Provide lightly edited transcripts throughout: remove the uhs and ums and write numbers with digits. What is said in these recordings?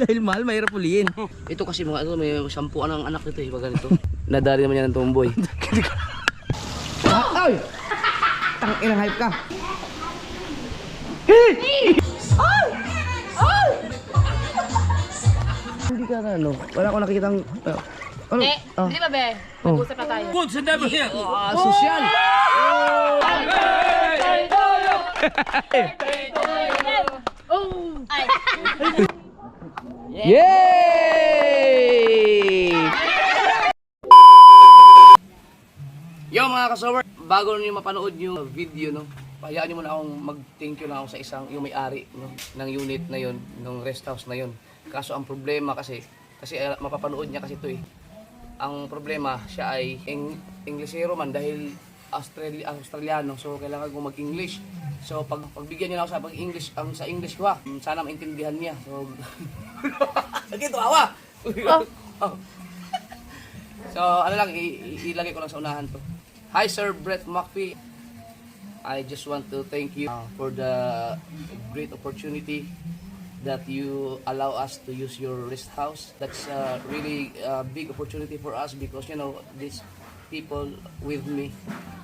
Dahil mahal, mahirap ulihin. Ito kasi mga ano, may sampuan ng anak nito eh, pag ganito. Nadali naman yan ng tomboy. Ay! Tangin ang hype ka. Hindi ka na ano, wala akong nakikitang... ano? Hindi ba be? Mag-usap na tayo. Good, sit never here. Sosyal! Ay. Yay! Yo mga kasower, bago niyo mapanood yung video, no, hayaan niyo muna akong mag-thank you na ako sa isang yung may-ari, no, ng unit na yon, ng rest house na yon. Kaso ang problema kasi mapapanood niya kasi ito eh. Ang problema, siya ay Inglesero man dahil Australiano, so kailangan ko mag-English. So pagbigyan niyo na ako sa pag-English, sa English ko ha, sana maintindihan niya. So dito awa. So ano lang, ilagay ko lang sa unahan to. Hi Sir Brett McPhee. I just want to thank you for the great opportunity that you allow us to use your rest house. That's really a big opportunity for us because you know these people with me,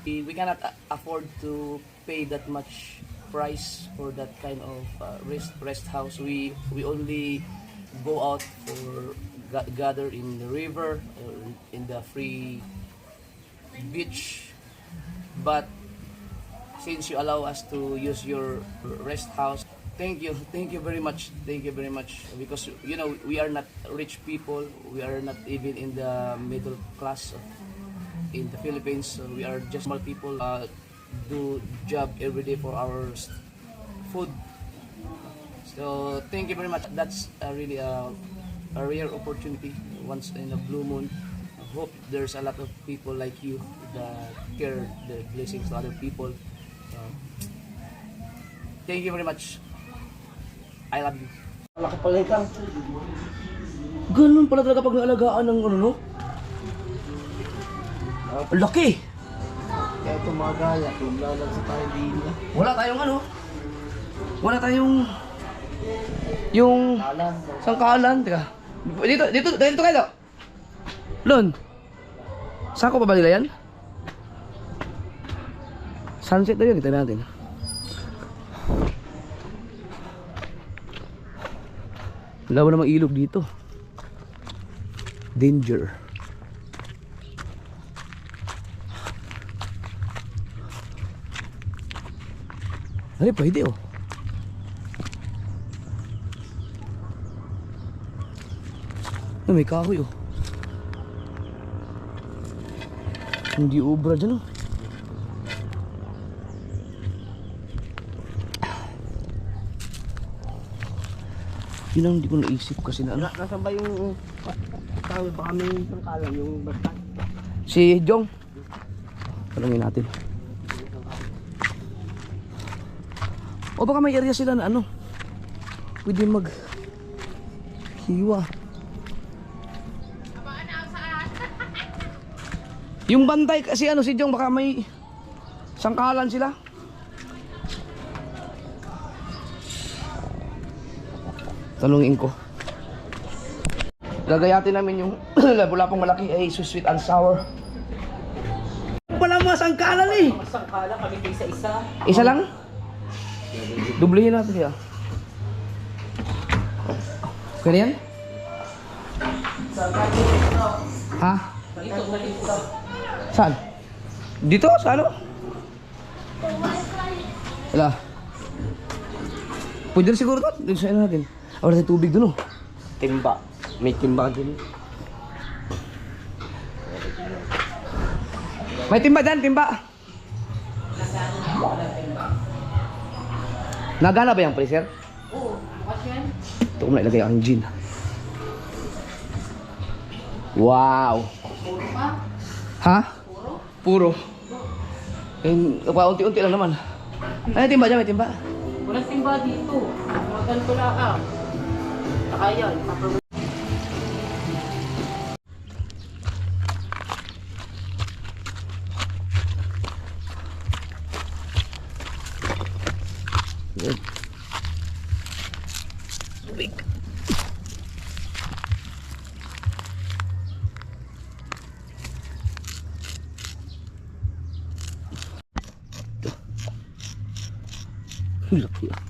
we cannot afford to pay that much price for that kind of rest house. We only go out for gather in the river or in the free beach, but since you allow us to use your rest house, thank you very much, because you know we are not rich people, we are not even in the middle class in the Philippines, so we are just small people, do job every day for our food. So thank you very much. That's really a rare opportunity once in a blue moon. I hope there's a lot of people like you that care the blessings to other people. Thank you very much. I love you. Laki pala itang. Ganun pala talaga pag naalagaan ng ano, no? Laki! Kaya ito mga gaya, tumlalag sa tayo din. Wala tayong ano? Wala tayong... Yung... Sangkalan. Teka. Dito kayo. Lon. Saan ko pa ba nila yan? Sunset na yun. Ito natin. Wala mo namang ilog dito. Danger. Ay, pwede oh. Ay, may kahoy oh. Hindi obra dyan oh. Yun ang hindi ko naisip kasi na ano. Nasaan ba yung tawag ba kami yung sangkalan, yung basta? Si Jong. Tanungin natin. O baka may area sila na ano, pwede mag hiwa. Yung bantay kasi ano si Jong, baka may sangkalan sila. Tanungin ko. Gagayatin namin yung labulapong malaki ay sweet and sour. Wala mga sangkalan eh. Sangkalan kami isa-isa. Isa lang? Dublehin natin siya. Okay na yan? Ha? Saan? Dito? Sa ano? Wala. Pwede rin siguro ito. Dito sa'yo natin. Wala tayong tubig dun oh. Timba. May timba din. May timba dyan, timba. Nagana ba yung freezer? Oo. Watch yan. Ito ko na ilagay ang gin. Wow! Puro pa? Ha? Puro? Puro. Unti-unti lang naman. Ay, timba dyan, may timba. Walang timba dito. Mga ganito lang ka. Saka yan. Good. Laki ah.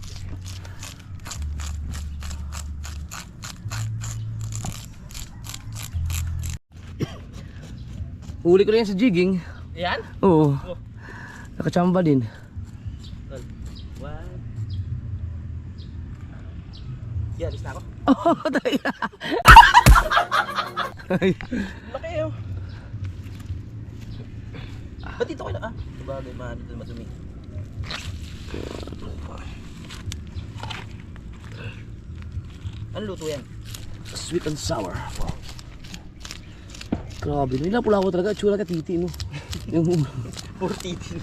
Huli ko na yan sa jigging. Yan? Oo. Oh. Nakachamba din. What? Yan, alis na ako. Oh, tayo. Laki oh. Ba't dito kayo na? Sabagay, mahal doon madumi. Ano luto yan? Sweet and sour. Grabe, nilapula ko talaga. Tsura ka titi, no? Yung... Puro titi.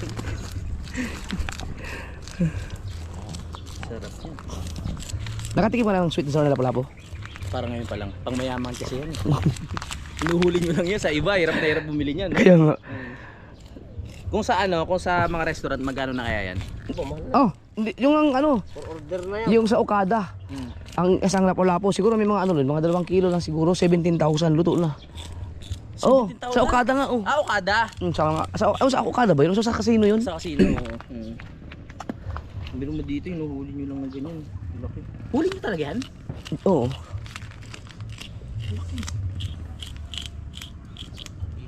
Sarap yan. Nakatikim pa ng sweet and sour na lapu-lapu? Parang ngayon pa lang. Pang mayaman kasi yan. Inuhuli nyo lang yan sa iba. Hirap na hirap bumili niyan. Kaya nga. Kung sa ano, kung sa mga restaurant, magkano na kaya yan? Oh, yung ang ano, For order na yung sa Okada. Ang isang lapu-lapu, siguro may mga ano rin, mga 2 kilo lang siguro, 17,000 luto na. Oh, 17,000? sa Okada nga, oh. Ah, Okada. Sa Okada ba yun? Sa casino yun? Sa kasino. Biro mo dito, hinuhuli nyo lang na ganyan. Laki. Huli nyo talaga yan? Oo.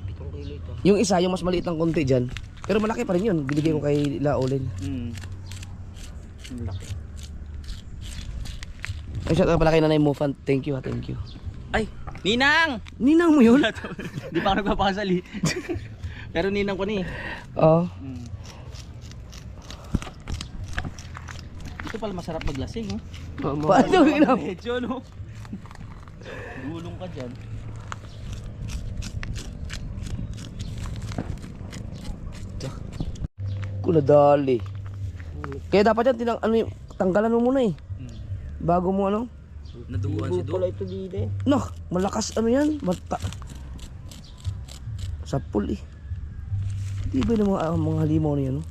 Pitong kilo ito. Yung isa, yung mas maliit ng konti dyan. Pero malaki pa rin yun. Binigay ko kay Laolin. Laki. Ay, shout out pala kay Nanay Mofan. Thank you ha, thank you. Ay, Ninang! Ninang mo yun? Di pa ako nagpapakasali. Pero ninang ko ni. Oo. Ito pala masarap maglasing, oh. Paano yun? Medyo, no? Gulong ka dyan. Kuladali. Kaya dapat yan, tanggalan mo muna eh. Bago mo ano? Naduguan si Do. ito dito eh. Nah, malakas ano yan? Sapul eh. Hindi ba yung mga halimaw na yan, no?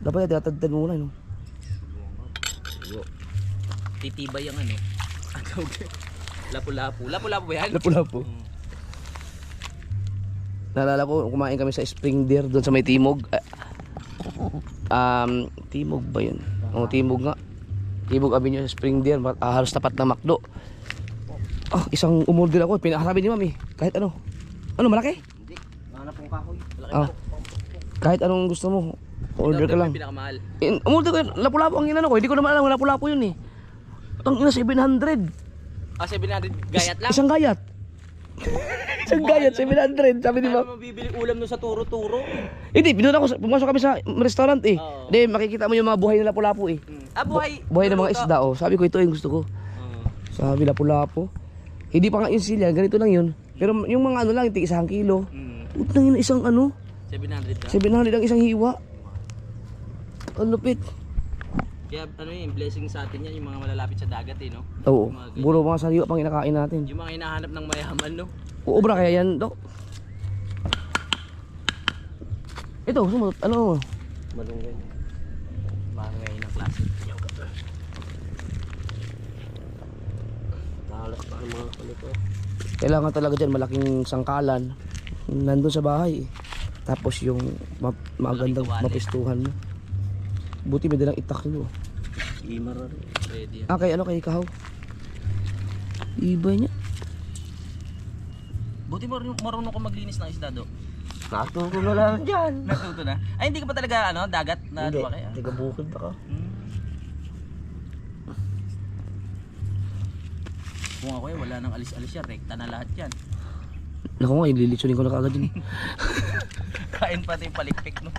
Dapat yan, tinatagdan mo muna, no? Titibay ang ano. Lapu-lapu. Lapu-lapu ba yan? Lapu-lapu. Naalala ko, kumain kami sa Spring Deer doon sa may Timog. Timog ba yun? Oo, Timog nga. Timog Avenue sa Spring Deer. Halos tapat na McDo. Oh, isang umorder ako. Pinakasabi ni Mami, kahit ano. Ano, malaki? Hindi. Hanap kong kahoy. Malaki Ah. Kahit anong gusto mo, order ka lang. Pinakamahal. Umorder ko yun. Lapu-lapu ang inano ko. Hindi ko naman alam, lapu-lapu yun eh. Ang ina, 700. Ah, 700 gayat lang? Isang gayat. Isang gayat, 700. Sabi ni Ano Ma'am. mabibili ulam no sa turo-turo? Hindi, pinunta ko, pumasok kami sa restaurant eh. Oo. Hindi, makikita mo yung mga buhay na lapu-lapu eh. Ah, buhay. Buhay ng mga isda oh. Sabi ko, ito yung gusto ko. Sabi, lapu-lapu. Hindi pa nga yung silya, ganito lang yun. Pero yung mga ano lang, yung isang kilo. Utang yun, isang ano, 700 ka? 700 ang isang hiwa. Ang lupit. Kaya ano yung blessing sa atin yan, yung mga malalapit sa dagat eh, no? Oo, Yung mga ganyan. puro mga sariwa pang inakain natin. Yung mga hinahanap ng mayaman, no? Oo, bra, kaya yan, Dok. Ito, sumunod, ano? Malunggay. Malunggay ng klase. Talas pa ang mga kulito. Kailangan talaga dyan malaking sangkalan. Nandun sa bahay eh. Tapos yung magandang kawali. mapistuhan mo. Buti may dalang itak nyo. Imar. Pwede yan. Ah, kay ano, kay Kahaw. Iba niya. Buti marunong ko maglinis ng isda, Do. Natuto na lang dyan. Natuto na. Ay, hindi ka pa talaga, ano, dagat na Hindi, lumaki, ah? taga bukid ako. Kung ako eh, wala nang alis-alis yan. Rekta na lahat yan. Naku nga, ililitsunin ko na kaagad yun. Kain pati yung palikpik, no?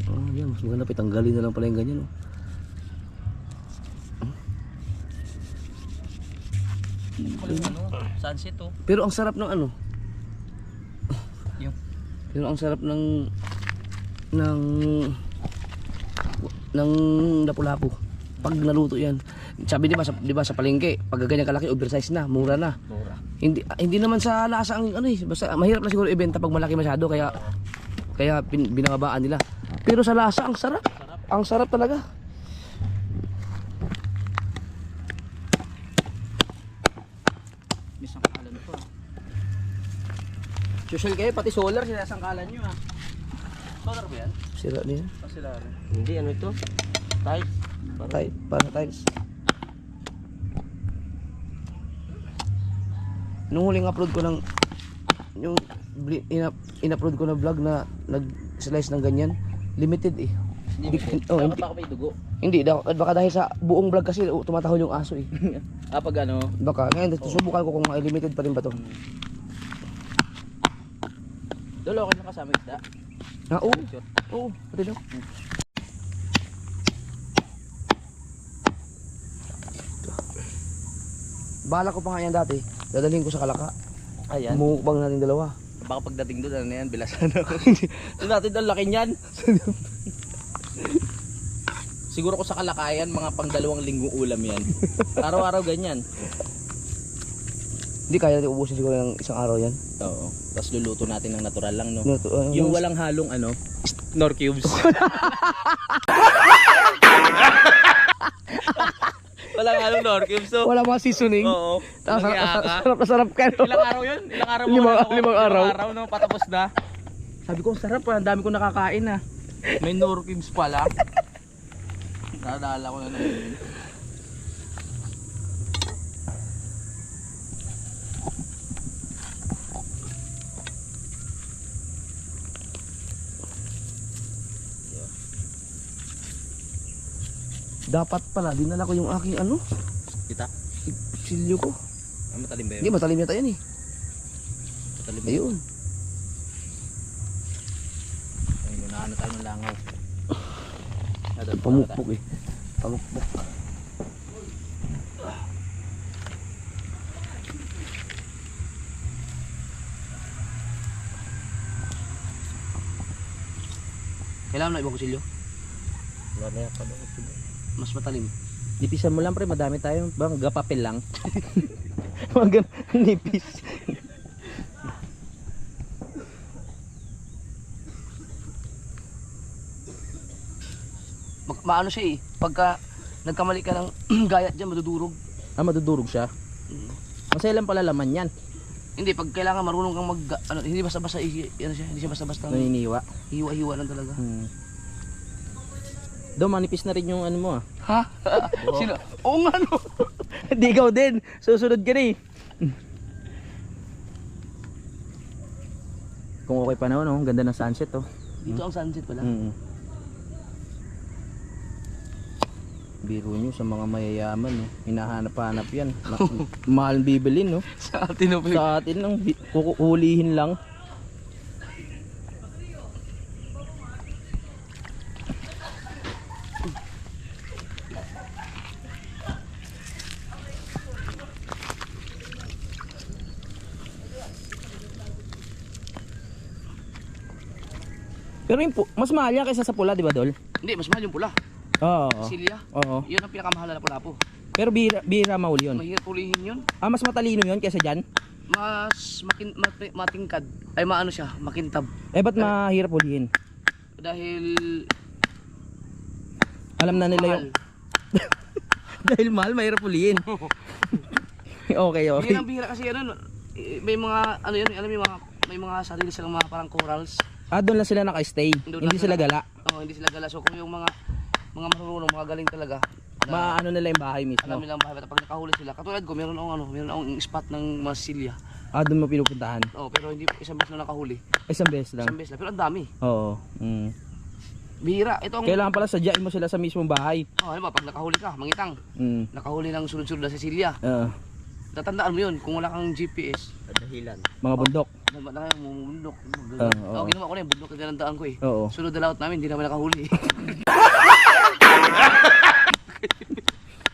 Oh, yan, mas maganda pa. Tanggalin na lang pala yung ganyan. Oh. Ito pala yung ano, sunset, oh. Pero ang sarap ng ano. Yung Pero ang sarap ng lapu-lapu. Pag naluto yan. Sabi di ba sa palengke, pag ganyan kalaki, oversize na, mura na. Mura. Hindi naman sa lasa ang ano eh, basta mahirap na siguro ibenta pag malaki masyado kaya binababaan nila. Pero sa lasa ang sarap. Ang sarap talaga. May sangkalan pa. Social kayo, pati solar sinasangkalan nyo, ah. Solar ba yan? Sira niya. Hindi, ano ito? Tiles. Para tiles. Nung huling upload ko ng yung in-upload ko na vlog na nag-slice ng ganyan, limited eh. Hindi, Dapat baka may dugo. hindi, baka dahil sa buong vlog kasi tumatahol yung aso eh. Pag ano, Baka, ngayon susubukan ko kung limited pa rin ba to. dulo okay na kasama isda. Oo, oo, pati daw. Bala ko pa nga yan dati, dadalhin ko sa Kalaka. Ayan. Mumukbang natin dalawa. Baka pagdating doon, ano yan, bilasan ako. Doon natin ang laki niyan. Siguro ko sa kalakayan, mga pang 2 linggong ulam yan. Araw-araw ganyan. Hindi kaya natin ubusin siguro ng isang araw yan. Oo. Tapos luluto natin ng natural lang, no? Yung Yung walang halong ano, nor cubes. Walang halong nor cubes, so. wala mga seasoning. Oo. Sarap na sarap ka. No? Ilang araw yun? Ilang araw mo? Limang araw. Limang araw, no? Patapos na. Sabi ko, sarap pa. Ang dami ko nakakain, ha. May nor cubes pala. Nadala ko na naman. Dapat pala, dinala ko yung aking ano, Kita? silyo ko. Matalim ba yun? Hindi, matalim yata yan eh. Matalim ba? Ayun. Ayun, unahan na tayo ng langaw. Pamukpok eh. Pamukpok. Kailangan na ibang kusilyo? Wala na yan pa daw. Mas matalim. Nipisan mo lang pre, madami tayo. Bang, gapapel lang. Mga nipis. Maano siya eh. Pagka nagkamali ka ng gayat dyan, madudurog. Ah, madudurog siya. Masaya lang pala laman yan. Hindi, pag kailangan marunong kang mag... Ano, hindi basta-basta, ano siya, hindi siya basta-basta. Naniniwa. Hiwa-hiwa lang talaga. Do, manipis na rin yung ano mo ah. Ha? Sino? Oo nga no. Hindi ikaw din. Susunod ka na eh. Kung okay pa naman, oh, ganda ng sunset oh. Dito ang sunset pala. Biro nyo sa mga mayayaman, no? Hinahanap-hanap yan. Mahal bibilin, no? Sa atin no. Sa atin lang, hulihin lang. Pero yung mas mahal yan kaysa sa pula, di ba, Dol? Hindi, mas mahal yung pula. Oo. Silya. Oo. Yun ang pinakamahal na pula-po. Pero bira mahuli yun. Mahirap pulihin yun. Ah, mas matalino yun kaysa dyan? Mas matingkad. Ay maano siya, makintab. Eh, ba't mahirap hulihin? Dahil Alam na nila mahal. yung... Dahil mahal, mahirap hulihin. Okay. Bihirang-bihira kasi ano, may mga, ano yun, alam mo yung mga, may mga sarili silang mga parang corals. Ah, doon lang sila naka-stay. Doon Hindi lang sila gala. Oo, hindi sila gala. So kung yung mga marunong, mga galing talaga. Maano nila yung bahay mismo. Alam nilang bahay, pag nakahuli sila. Katulad ko, meron akong spot ng mga silya. Ah, doon mo pinupuntahan. Oo, pero hindi isang beses na nakahuli. Isang beses lang. Isang beses lang, pero ang dami. Oo. Bihira. Ito ang Kailangan pala sadyain mo sila sa mismong bahay. ano ba, pag nakahuli ka, mangitang. Nakahuli ng sunod-sunod na silya. Tatandaan mo yun, kung wala kang GPS. Dahilan. Mga bundok. Dapat na kayo, mumundok. Oo. Ginawa ko na yung bundok na tinandaan ko eh. Oo. Sunod na laot namin, hindi naman nakahuli.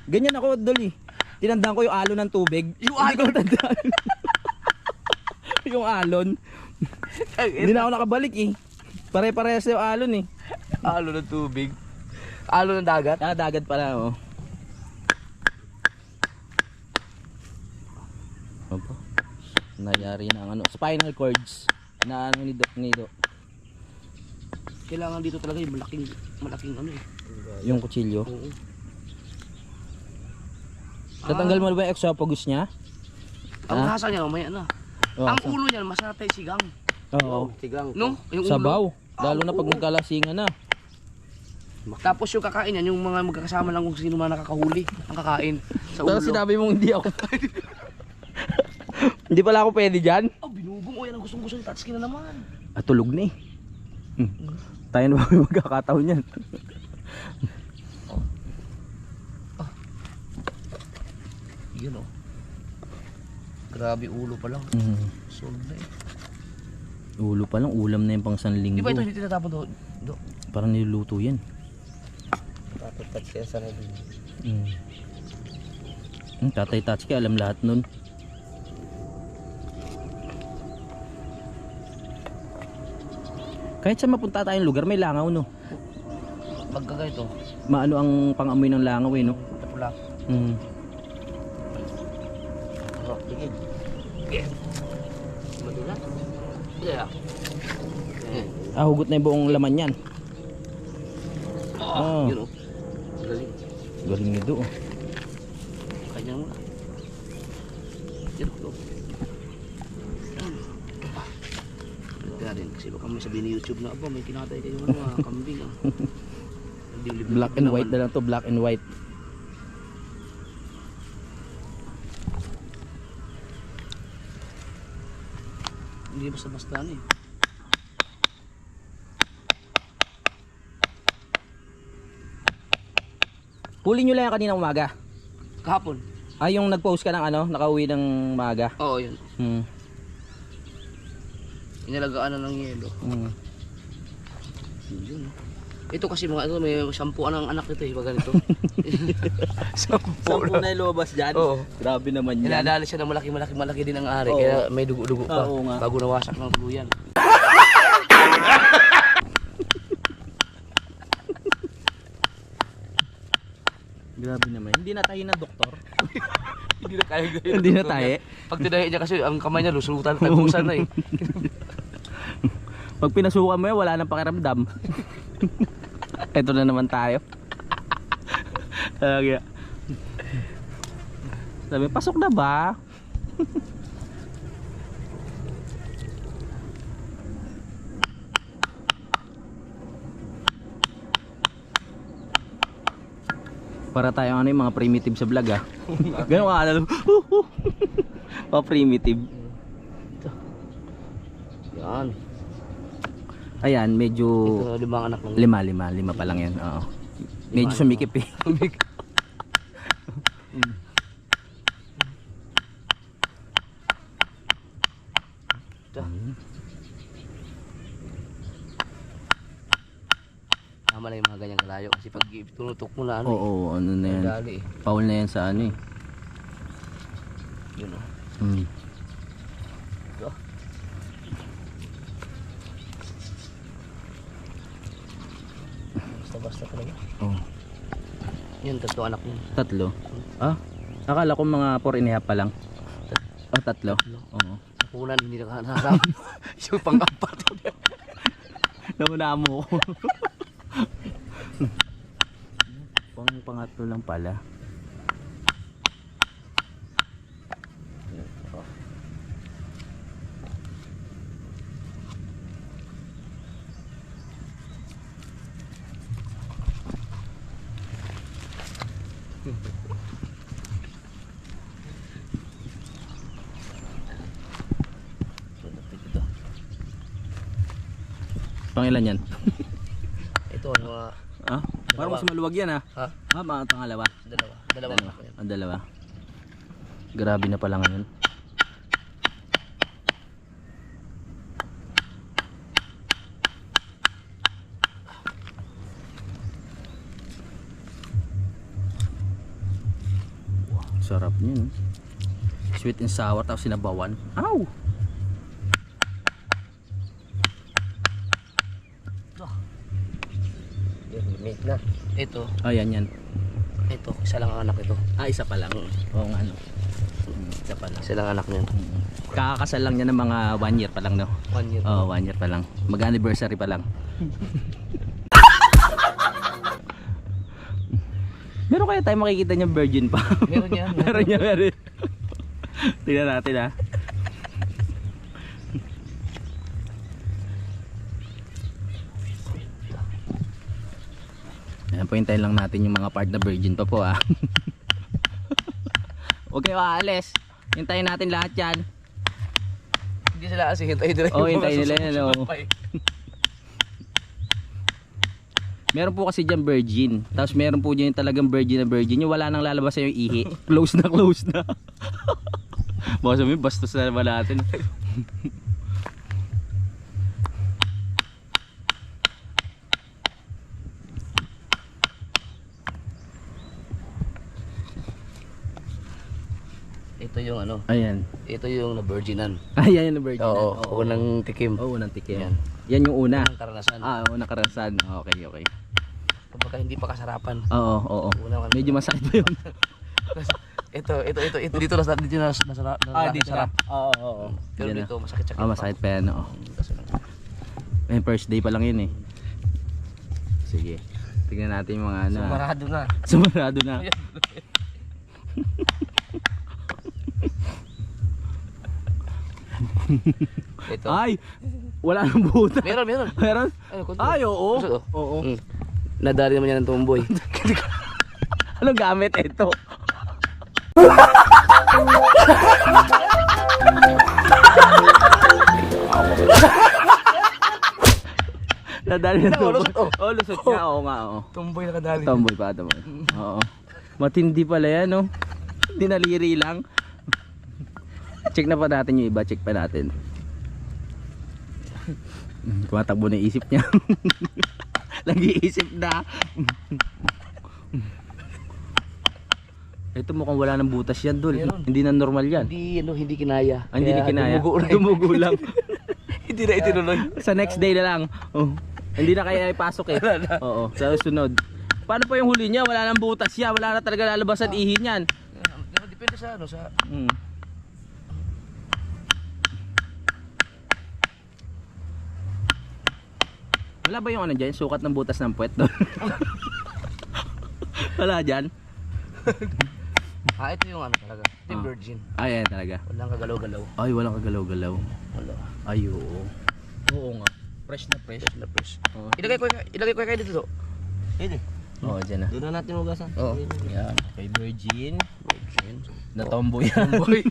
Ganyan ako, Dol eh. Tinandaan ko yung alon ng tubig. Yung Hindi ko tandaan. Yung alon. Hindi na ako nakabalik eh. Pare-parehas yung alon eh. Alo ng tubig. Alo ng dagat. Ah, dagat pala oh. Opo. Nangyari na ang ano, spinal cords na ano ni Doc. Kailangan dito talaga yung malaking ano eh. Yung kutsilyo. Oo. Tatanggal mo ba yung esophagus niya? Ang hasa niya, mamaya na. Oo, Ang ulo niyan, masarap tayo sigang. Oo. Tigang. No? Yung ulo. Sabaw. Lalo na pag nagkalasingan na. Tapos yung kakain yan, yung mga magkakasama lang kung sino man nakakahuli ang kakain sa ulo. Pero sinabi mong hindi ako. Hindi pala ako pwede dyan. Oh, binubong. O yan ang gustong-gusto ni Tatsuki na naman. Tulog na eh. Tayo na ba may magkakataon yan? Yun oh. Grabe ulo pa lang. Solid na eh. Ulo pa lang, ulam na yung pang sanlinggo. Di ba ito hindi tinatapon doon? Parang niluluto yan. Tatay Tatsuki sa nabing. Tatay Tatsuki alam lahat nun. Kahit sa mapunta tayong lugar may langaw no. Magkaganito. Maano ang pangamoy ng langaw eh no. Tapula. Oh, tingin. Yeah. Madulas. Yeah. Hugot na yung buong laman yan. Yun oh. Galing. Galing nito oh. Kanya muna. Yun oh. Kaya rin kasi baka may sabihin ni YouTube na aba may kinatay kayo mga kambing ah. Black and white na lang to, black and white. Hindi basta-basta eh. Huli nyo lang yan kanina umaga. Kahapon. Yung nag-post ka ng ano, nakauwi ng maaga. Oo, yun. Inalagaan na ng yelo. Yun. Ito kasi mga ito, may 10 ang anak nito eh, pag ganito. 10 na lumabas dyan? Oo. Grabe naman yan. Inadali siya ng malaki din ang ari, Oo. kaya may dugo-dugo pa. Oo nga. Bago nawasak ng tuluyan. Grabe naman. Hindi na tayo na doktor. Hindi na kaya gaya. Hindi na tayo. Pag tinahi niya kasi ang kamay niya lusutan, tagusan na eh. Pag pinasukan mo yan, wala nang pakiramdam. Ito na naman tayo. Kaya. Sabi, pasok na ba? Para tayo ano yung mga primitive sa vlog ah. Ganun ka alam. Mga primitive. Yan. Ayan, medyo Ito 5 anak lang. lima pa lang yan. Oo. Medyo sumikip eh. Tama na yung mga ganyang kalayo kasi pag tunutok mo na ano Oo, ano na yan. dali eh. Paul na yan sa ano eh. Yun oh. Ito. Basta-basta talaga. Oh. Yun, 3 anak niya. 3. Akala ko mga 4 and a half pa lang. 3. Oo. Nakunan, hindi nakaharap. Yung pang-apat. Nauna mo ko. Pangatlo lang pala. Pangilan yan? Ito, mga Parang mas maluwag yan ha? Ha? Mga pangalawa? Dalawang anak yan. Ang dalawa. Grabe na pala ngayon. Sarap niya no? Sweet and sour tapos sinabawan. Ow! Mate na. Ito, Yan. isa lang ang anak ito. Isa pa lang. Oo nga no. Isa pa lang. Isa lang anak niya. Kakakasal lang niya ng mga 1 year pa lang no. 1 year. Oo, 1 year pa lang. Mag-anniversary pa lang. Meron kaya tayo makikita niya virgin pa? Meron yan. Meron. Tingnan natin ha. Ayan, hintayin lang natin yung mga part na virgin pa po ah. Huwag kayo aalis. Hintayin natin lahat yan. Hindi sila kasi hintayin nila Oo, yung mga hintayin nila yan, susunod oo. pa eh. Meron po kasi dyan virgin. Tapos meron po dyan yung talagang virgin na virgin. Yung wala nang lalabas yung ihi. Close na, close na. Baka sabihin, bastos na naman natin. Ito yung ano, Ayan. ito yung na-virginan. Ayan yung virgin. Oo, unang tikim. Oo, unang tikim. Yan. Yan yung una. Unang karanasan. Unang karasan. Okay, okay. Kapag hindi pa kasarapan. Oo, oo. Unang Medyo masakit pa yun. ito dito nasarap. Sarap. Oo, oo. Pero Yan na. dito masakit-sakit. Masakit pa yan. Oo. Eh, first day pa lang yun eh. Sige. Tignan natin yung mga ano. Sumarado na. Sumarado na. Ito. Ay! Wala nang buta. Meron. Meron? Ay, konti. Ay, oo. Kusot, oh. Oo. Nadali naman yan ng tumboy. Anong gamit ito? Nadali na Oo, tumboy. lusot, oh. Oo, lusot nga. Oo nga, oo. Tumboy nakadali. Tomboy pa, tomboy. Oo. Matindi pala yan, no? Dinaliri lang. Check na pa natin yung iba. Check pa natin. Tumatakbo na yung isip niya. Nag-iisip na. Ito mukhang wala ng butas yan, Dol. Meron. Hindi na normal yan. Hindi kinaya. Ah, hindi na Kaya kinaya. Dumugo na. Dumugo lang. Hindi na itinuloy. Sa next day na lang. Oh. Hindi na kaya ipasok eh. Oo, sa susunod. Paano pa yung huli niya? Wala nang butas siya. Wala na talaga lalabasan ihin yan. Depende sa ano, sa Hmm. Wala ba yung ano dyan? Sukat ng butas ng puwet doon? Wala dyan? ito yung ano talaga. Ito yung virgin. Ay, ayan talaga. Walang kagalaw-galaw. Ay, walang kagalaw-galaw. Wala. Ay, oo. Oo nga. Fresh na fresh. Na fresh. Oo, Ilagay ko kayo dito. Pwede. Oo, dyan na. Doon na natin hugasan. Oo. Yan. Kay virgin. Virgin. Na tomboy yan. Tomboy.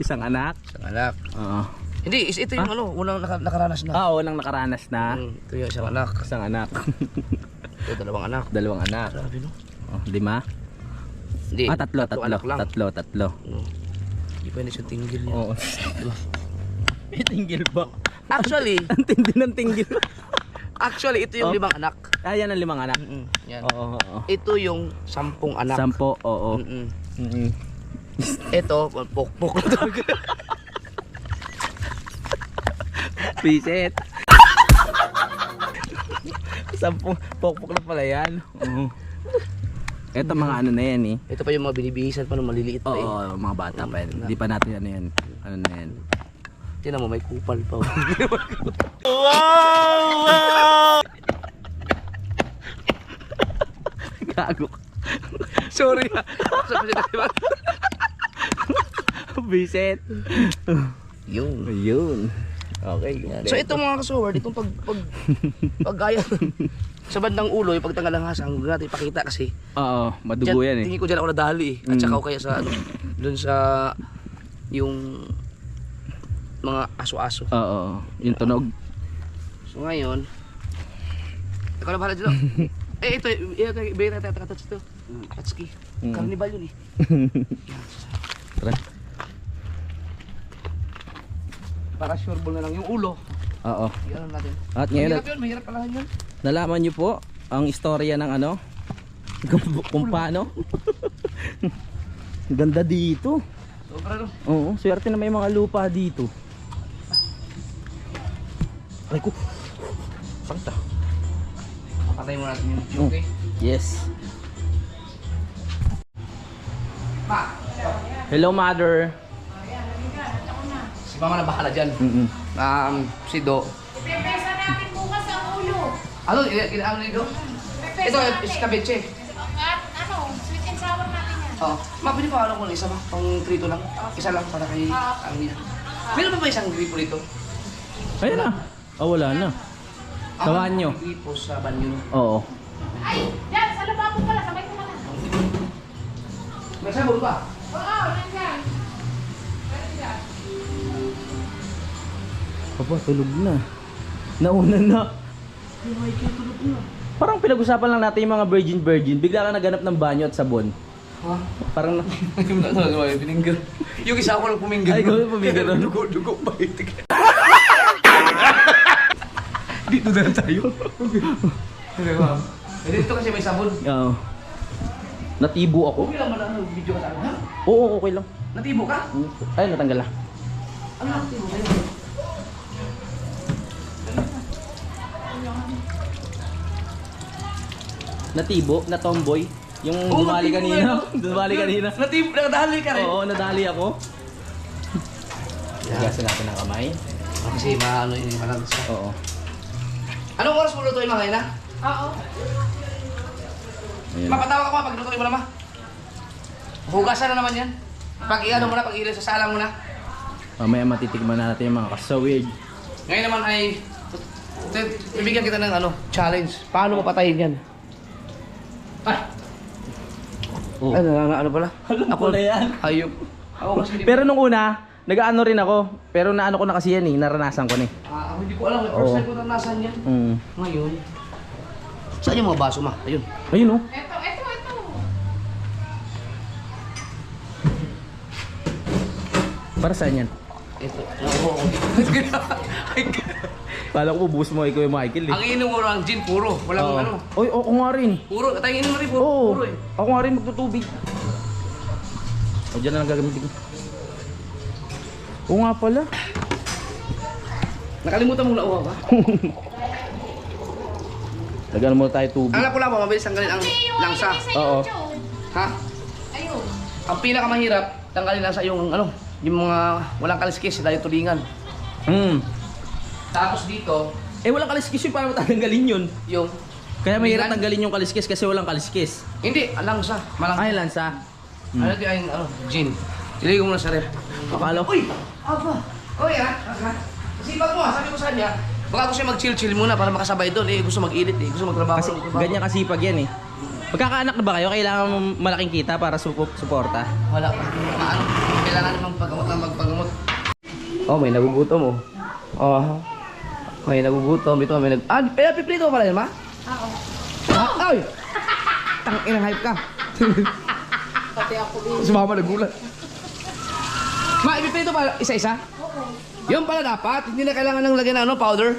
Isang anak. Isang anak. Oo. Hindi, ito yung ano, unang nakaranas na. Ah, walang nakaranas na. Ito yung isang anak. Isang anak. Ito dalawang anak. Dalawang anak. Grabe no? Oh, 5? Hindi. Tatlo. anak lang. Tatlo. Hindi pwede siyang tinggil niya. Oo. Tinggil ba? Actually, Ang tindi ng tinggil. ito yung 5 anak. Ah, yan ang 5 anak. Yan. Oo, oo. Ito yung 10 anak. 10, oo. Ito, pokpok na talaga. Pisit. 10 pokpok na pala yan. Oo. Ito mga ano na yan eh. Ito pa yung mga binibihisan pa ng maliliit pa eh. Oo, mga bata pa yan. Hindi pa natin ano yan. Ano na yan. Tingnan mo, may kupal pa. Gago. Sorry ha. Pisit. Yun. Ayun. Okay. So ito mga kasoward, itong paggaya sa bandang ulo, yung pagtanggal ng hasang, huwag natin ipakita kasi Oo, madugo yan eh. tingin ko dyan ako nadali eh. At saka ako kaya sa ano, dun sa yung mga aso-aso. Oo, yung tunog. So ngayon, ikaw na bahala dito. Ito, ibigay natin touch ito. Tatski. Carnival yun eh. Tara. Para sure ball na lang yung ulo. Oo. Iyan natin. At ngayon, Mahirap pala yun. nalaman nyo po ang istorya ng ano? Kung paano? Ganda dito. Sobra no? Oo, swerte na may mga lupa dito. Ay ko. Santa. Patay mo natin yung video, okay? Yes. Ma! Hello, mother. Si mama na bahala dyan. Si Do. Ipepesa natin bukas ang ulo. Ano nito? Ito, escabeche. At ano, sweet and sour natin yan. Oo. Ma, pwede pa ano ko isa ba? Pang trito lang. Isa lang para kay ano niya. Meron pa ba isang gripo dito? Ayun na. Oh, wala na. Sa banyo. Gripo sa banyo. Oo. Ay, yan, sa lababo pala, sabay ko pala. May sabon pa. Oo, nandiyan. Papa, tulog na. Nauna na. Parang pinag-usapan lang natin yung mga virgin. Bigla ka naganap ng banyo at sabon. Ha? Parang Yung talaga may pininggan. Yung isa ako lang puminggan. Ay, ikaw yung puminggan, no? Dugo pa ito. Dito na tayo. Dito kasi may sabon. Oo. Natibo ako. Okay lang ba na video ka sa akin, ha? Oo, okay lang. Natibo ka? Ay, natanggal na. Ano natibo kayo? Natibo, na tomboy. Yung Oo, dumali natibo kanina. kayo. Dumali kanina. Natibo, nakadali ka rin. Oo, nadali ako. Hugasan natin ang kamay. Kasi maano yung malagas ka. Oo. Anong oras mo lutuin mga ina? Oo. Ayan. Mapatawa ka pa pag lutuin mo naman. Hugasan na naman yan. Pag i-ano mo na, pag i-ilay sa salang mo na. Mamaya matitikman na natin yung mga kasawig. Ngayon naman ay bibigyan kita ng challenge. Paano mo patayin yan? Ay! Oh. Ano pala? Ako na yan. Hayop. Ako kasi hindi Pero nung una, nag-ano rin ako. Pero naano ko na kasi yan eh. Naranasan ko na eh. ako hindi ko alam. First time ko naranasan yan. Ngayon. Saan yung mga baso ma? Ayun. Ayun oh. Ito. Para saan yan? Ito. Oo. Kala ko bubuhos mo ikaw yung Michael eh. Ang inom mo ang gin puro. Walang ano. Oy, ako nga rin. Puro. Tayong inom mo rin. Puro, Oo. puro eh. Ako nga rin magtutubig. O dyan na lang gagamitin ko. Oo nga pala. Nakalimutan mong nauha ba? Lagyan mo tayo tubig. Alam ko lang po, mabilis tanggalin ang Hindi, yung langsa. ilagay sa Oo. YouTube. Ha? Ayun. Ang pinakamahirap, tanggalin lang sa yung yung mga walang kaliskis, dahil tulingan. Tapos dito, Eh walang kaliskis yun, paano tatanggalin yun? yung Kaya mahirap tulingan. tanggalin yung kaliskis kasi walang kaliskis. Hindi, langsa. Malang. Ay, lansa. Ano ito ay gin. Ilagay ko muna sa ref. Akala ko. Uy! Aba! Uy ha? Sipag mo ha, sabi ko sa kanya, baka gusto siya mag-chill-chill muna para makasabay doon. Gusto mag-edit gusto magtrabaho. Kasi ganyan kasipag yan eh. Magkakaanak na ba kayo? Kailangan mo malaking kita para suporta. Wala pa. Maano? Kailangan namang magpagamot. Oh, may nagugutom oh. Oh. May nagugutom. Ito may piprito pala yan, ma? Oo. Ay! Tang-inang hype ka. Pati ako din. Sumama nagulat. Ma, ipiprito pa isa-isa? Oo. Yung pala dapat, hindi na kailangan ng lagyan ng powder.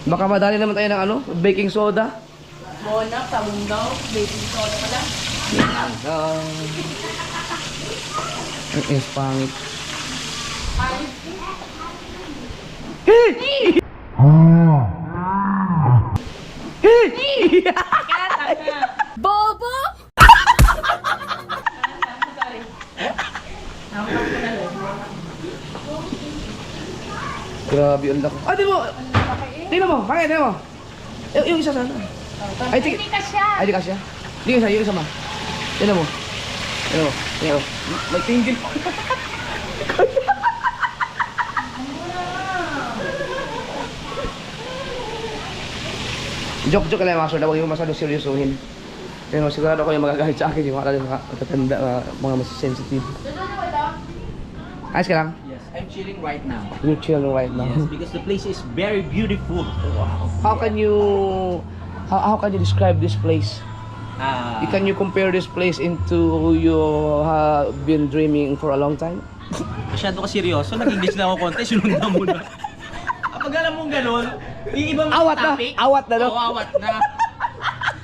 Baka madali naman tayo ng baking soda. Mona, pamundaw, baking soda pala. Ang pangit. Ay, Bobo! Sorry. Grabe, ang laki. Ah, tingnan mo! Tingnan mo! Kaya, tingnan mo! Yung isa sana. Ay, Hindi ka siya. Ay, di kasya. Di kasya, yung isa ma. Tingnan mo. Tingnan mo. Tingnan mo. May tinggil. Joke-joke lang mga solda, huwag yung masyadong seryosohin. Pero sigurado ako yung magagalit sa akin, yung mga matatanda, mga mas sensitive. Ayos ka lang? Yes, I'm chilling right now. You're chilling right now. Yes, because the place is very beautiful. Wow. How can you describe this place? Can you compare this place into who you have been dreaming for a long time? Masyado ka seryoso, nag-English na ako konti, sinundan mo na. Kapag alam mong ganun, yung ibang Awat na! topic. Awat na, no? Oo, awat na.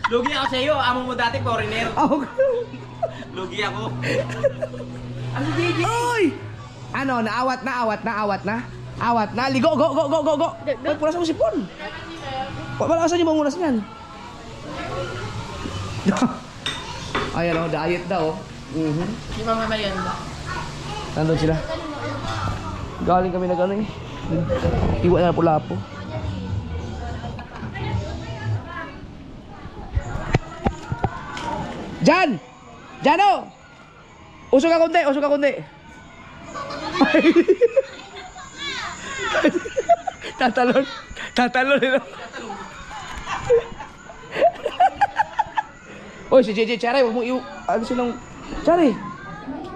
Lugi ako sa iyo, amo mo dati foreigner. Lugi ako. Ano, DJ? Oy! Ano, naawat na, awat na, awat na? Awat na, ligo, go! Ay, punasan mo sipon. Palakasan yung mamunas niyan. Ayan o, diet daw. Di ba mamayan ba? Nandun sila. Galing kami na gano'n eh. Iwan na pula-po. Jan! Jano! Usok ka kundi, usok ka kundi. Tatalon. Tatalon. Oy, si JJ, Charay, huwag mo ano silang... Charay,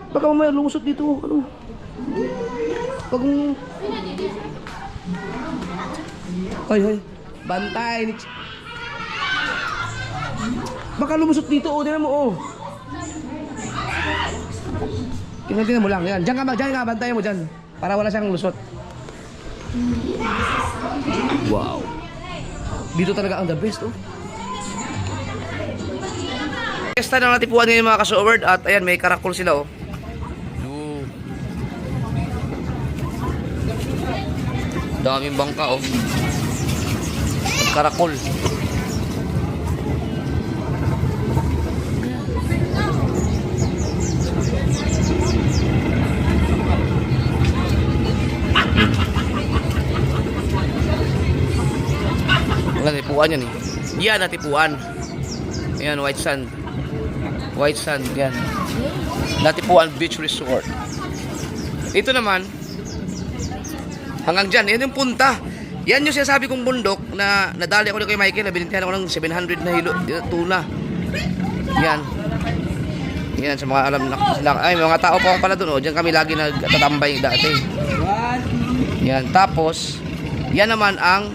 baka mamaya lumusot dito. Ano? Huwag mo... Hoy. Bantay. Baka lumusot dito, oh. Tingnan mo, oh. Tingnan mo lang, yan. Diyan ka, bantayan mo dyan. Para wala siyang lusot. Wow. Dito talaga ang the best, oh. Testa na natin po yung mga ka-showard at ayan, may karakol sila, oh. Daming bangka, oh. Karakol. Wala, natipuan yan eh. Yan, natipuan. Ayan, white sand. White sand, yan. Natipuan Beach Resort. Ito naman, hanggang dyan, yan yung punta. Yan yung sinasabi kong bundok na nadali ako kay Michael na binintihan ako ng 700 na hilo tuna. Yan. Yan sa mga alam na sila. Ay, may mga tao pa pala doon. Oh. Diyan kami lagi nagtatambay dati. Yan. Tapos, yan naman ang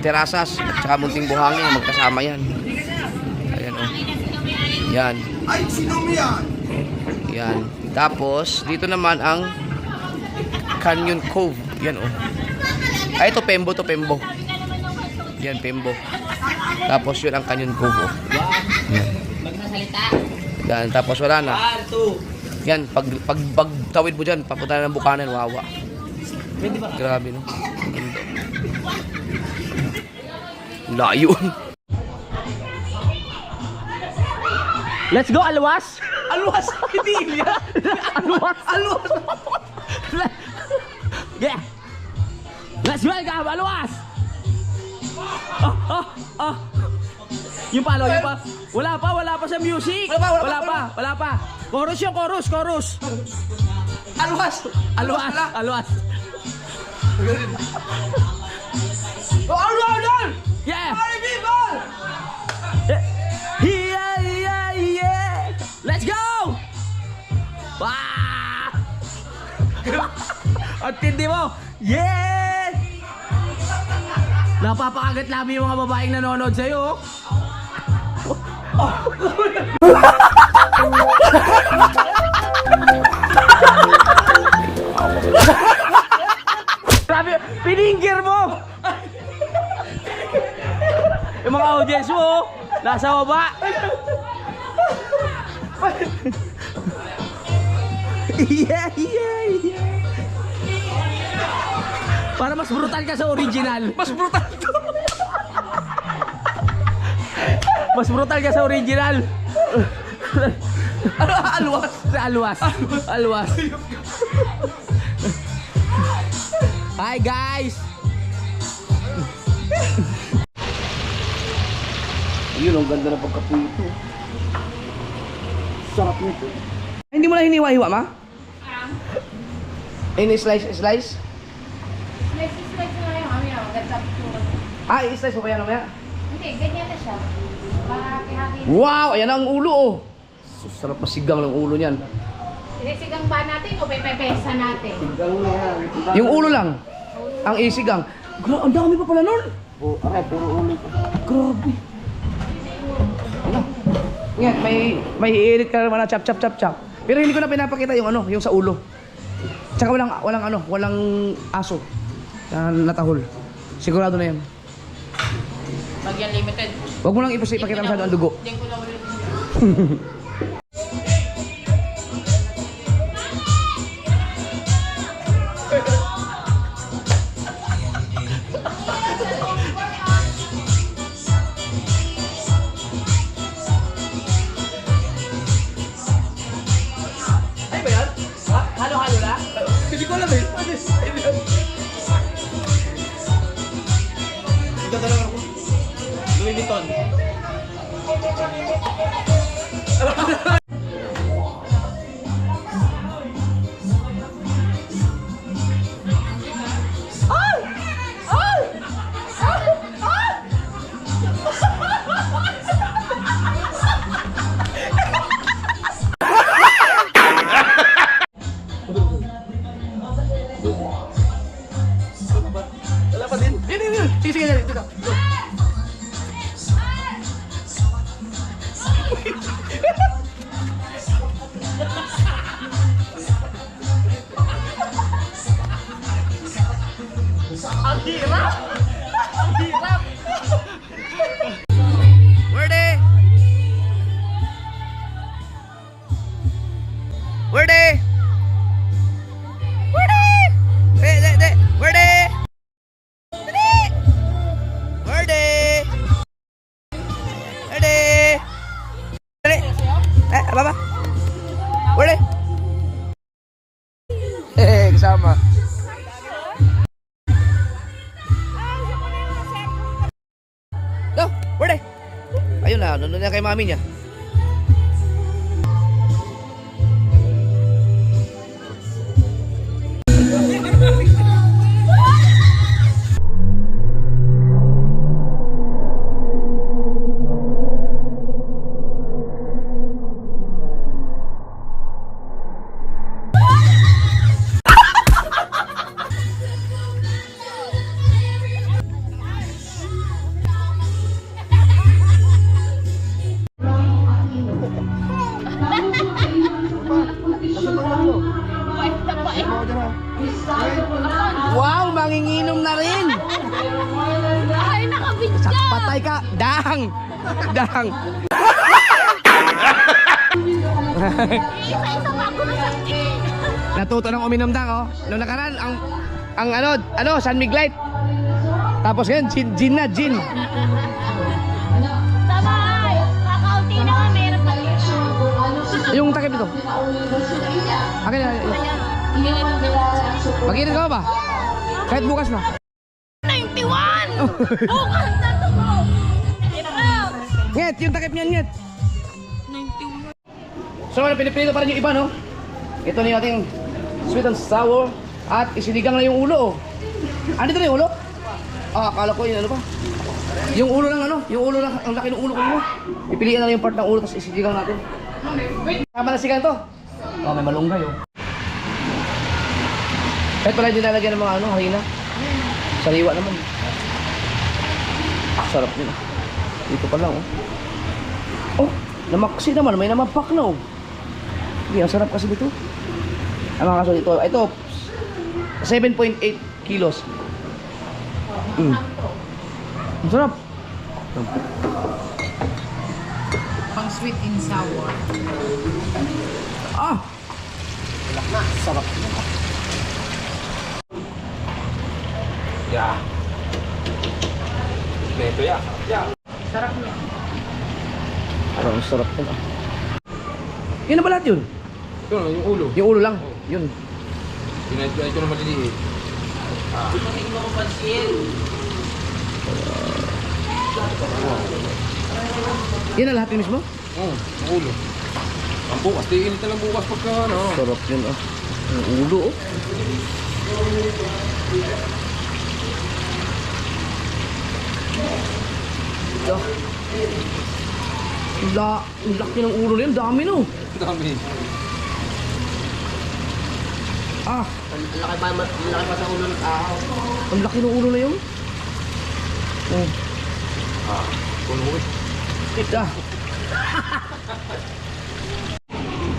terasas at saka munting buhangin. Magkasama yan. Ayan oh. Yan. Yan. Tapos, dito naman ang Canyon Cove. Yan oh. Ay, ito Pembo to, Pembo. Yan, Pembo. Tapos yun ang Canyon Cove. Oh. Yan. Yan, tapos wala na. Yan, pag tawid mo dyan, papunta na ng Bukanan, wawa. Grabe, no? Layo. Let's go, Alwas! Alwas! Hindi yan! Alwas! Alwas! Yeah! Let's welcome, Alwas! Yung palo, yung pa. Wala pa sa music. Wala pa. Chorus yung chorus. Alwas! Alwas. Oh, Alwas! Yeah! Party people! Yeah! Let's go! Wow! Ang tindi mo! Yeah! Napapakagat namin yung mga babaeng nanonood sa'yo. Grabe, piningger mo! Yung mga audience mo, nasa baba. Yeah. Para mas brutal ka sa original. Mas brutal to! Mas brutal ka sa original. Alwas. Hi guys. Yun, ang ganda ng pagkapuito. Sarap nito. Hindi mo na hiniwa-hiwa, ma? Ini slice? Slice na yung mamaya. Ganda po. Ah, i-slice mo pa yan mamaya? Hindi, ganyan na siya. Hati-hati. Wow! Ayan ang ulo, oh! Sarap masigang ng ulo niyan. Sinisigang ba natin o pepesa natin? Yung ulo lang. Ang isigang. Ang dami pa pala nun. Puro ulo. Grabe. Ano? Yan, may i-edit ka naman na chop. Pero hindi ko na pinapakita yung ano, yung sa ulo. Tsaka walang aso na natahol. Sigurado na yan. Bagyan limited. Huwag mo lang ipakita masyado ang dugo. Hindi ko na ulit. Ay ba yan? Halo-halo na? Hindi ko alam eh. Ito talaga ako. Louis Vuitton. yan kay mami niya. Wow, manginginom na rin. Ay, nakabidya! Patay ka, dang. Dang. Isa-isa pa ako nasakit! Natuto ng uminom dang, oh. Noong nakaraan, ang ano, San Miglite. Tapos ngayon, gin na, gin. Sabay! Kakaunti na nga, meron pa rin. Yung takip nito. Akin na. Mag-init ka ba? Kahit bukas na. 91! Bukas na to! Nget, yung takip niyan, nget. 91. So, pinipilito pa rin yung iba, no? Ito na yung ating sweet and sour. At isinigang na yung ulo, oh. Ano ito na yung ulo? Ah, akala ko yun, ano pa? Yung ulo ng ano? Yung ulo ng, ang laki ng ulo ko mo. Ipiliin na lang yung part ng ulo, tapos isinigang natin. Tama na sigang to. Oh, may malunggay, oh. Kahit pala hindi nalagyan ng mga ano, harina. Sariwa naman. Sarap din, ah. Dito pa lang, oh. Oh, namaksi naman. May namapak na, oh. Hindi, ang sarap kasi dito. Ang mga kaso dito, ito, 7.8 kilos. Ang sarap. Pang sweet and sour. Ah! Sarap. Ya. Neto ya. Ya. Sarap niya. Ang sarap din, ah. Yun na ba lahat yun? Ito na, yung ulo. Yung ulo lang. Yun. Pinahit ko na maliliit. Yan na lahat yun mismo? Oo, yung ulo. Ang bukas, tiinit na lang bukas pagka ano. Sarap yun, ah. Yung ulo, oh. Ah. Ang laki ng ulo na yun. Dami, no? Ang dami. Ah, Ang laki pa sa ulo ng tao. ang laki ng ulo na yun. Oh. Puno eh. Ah.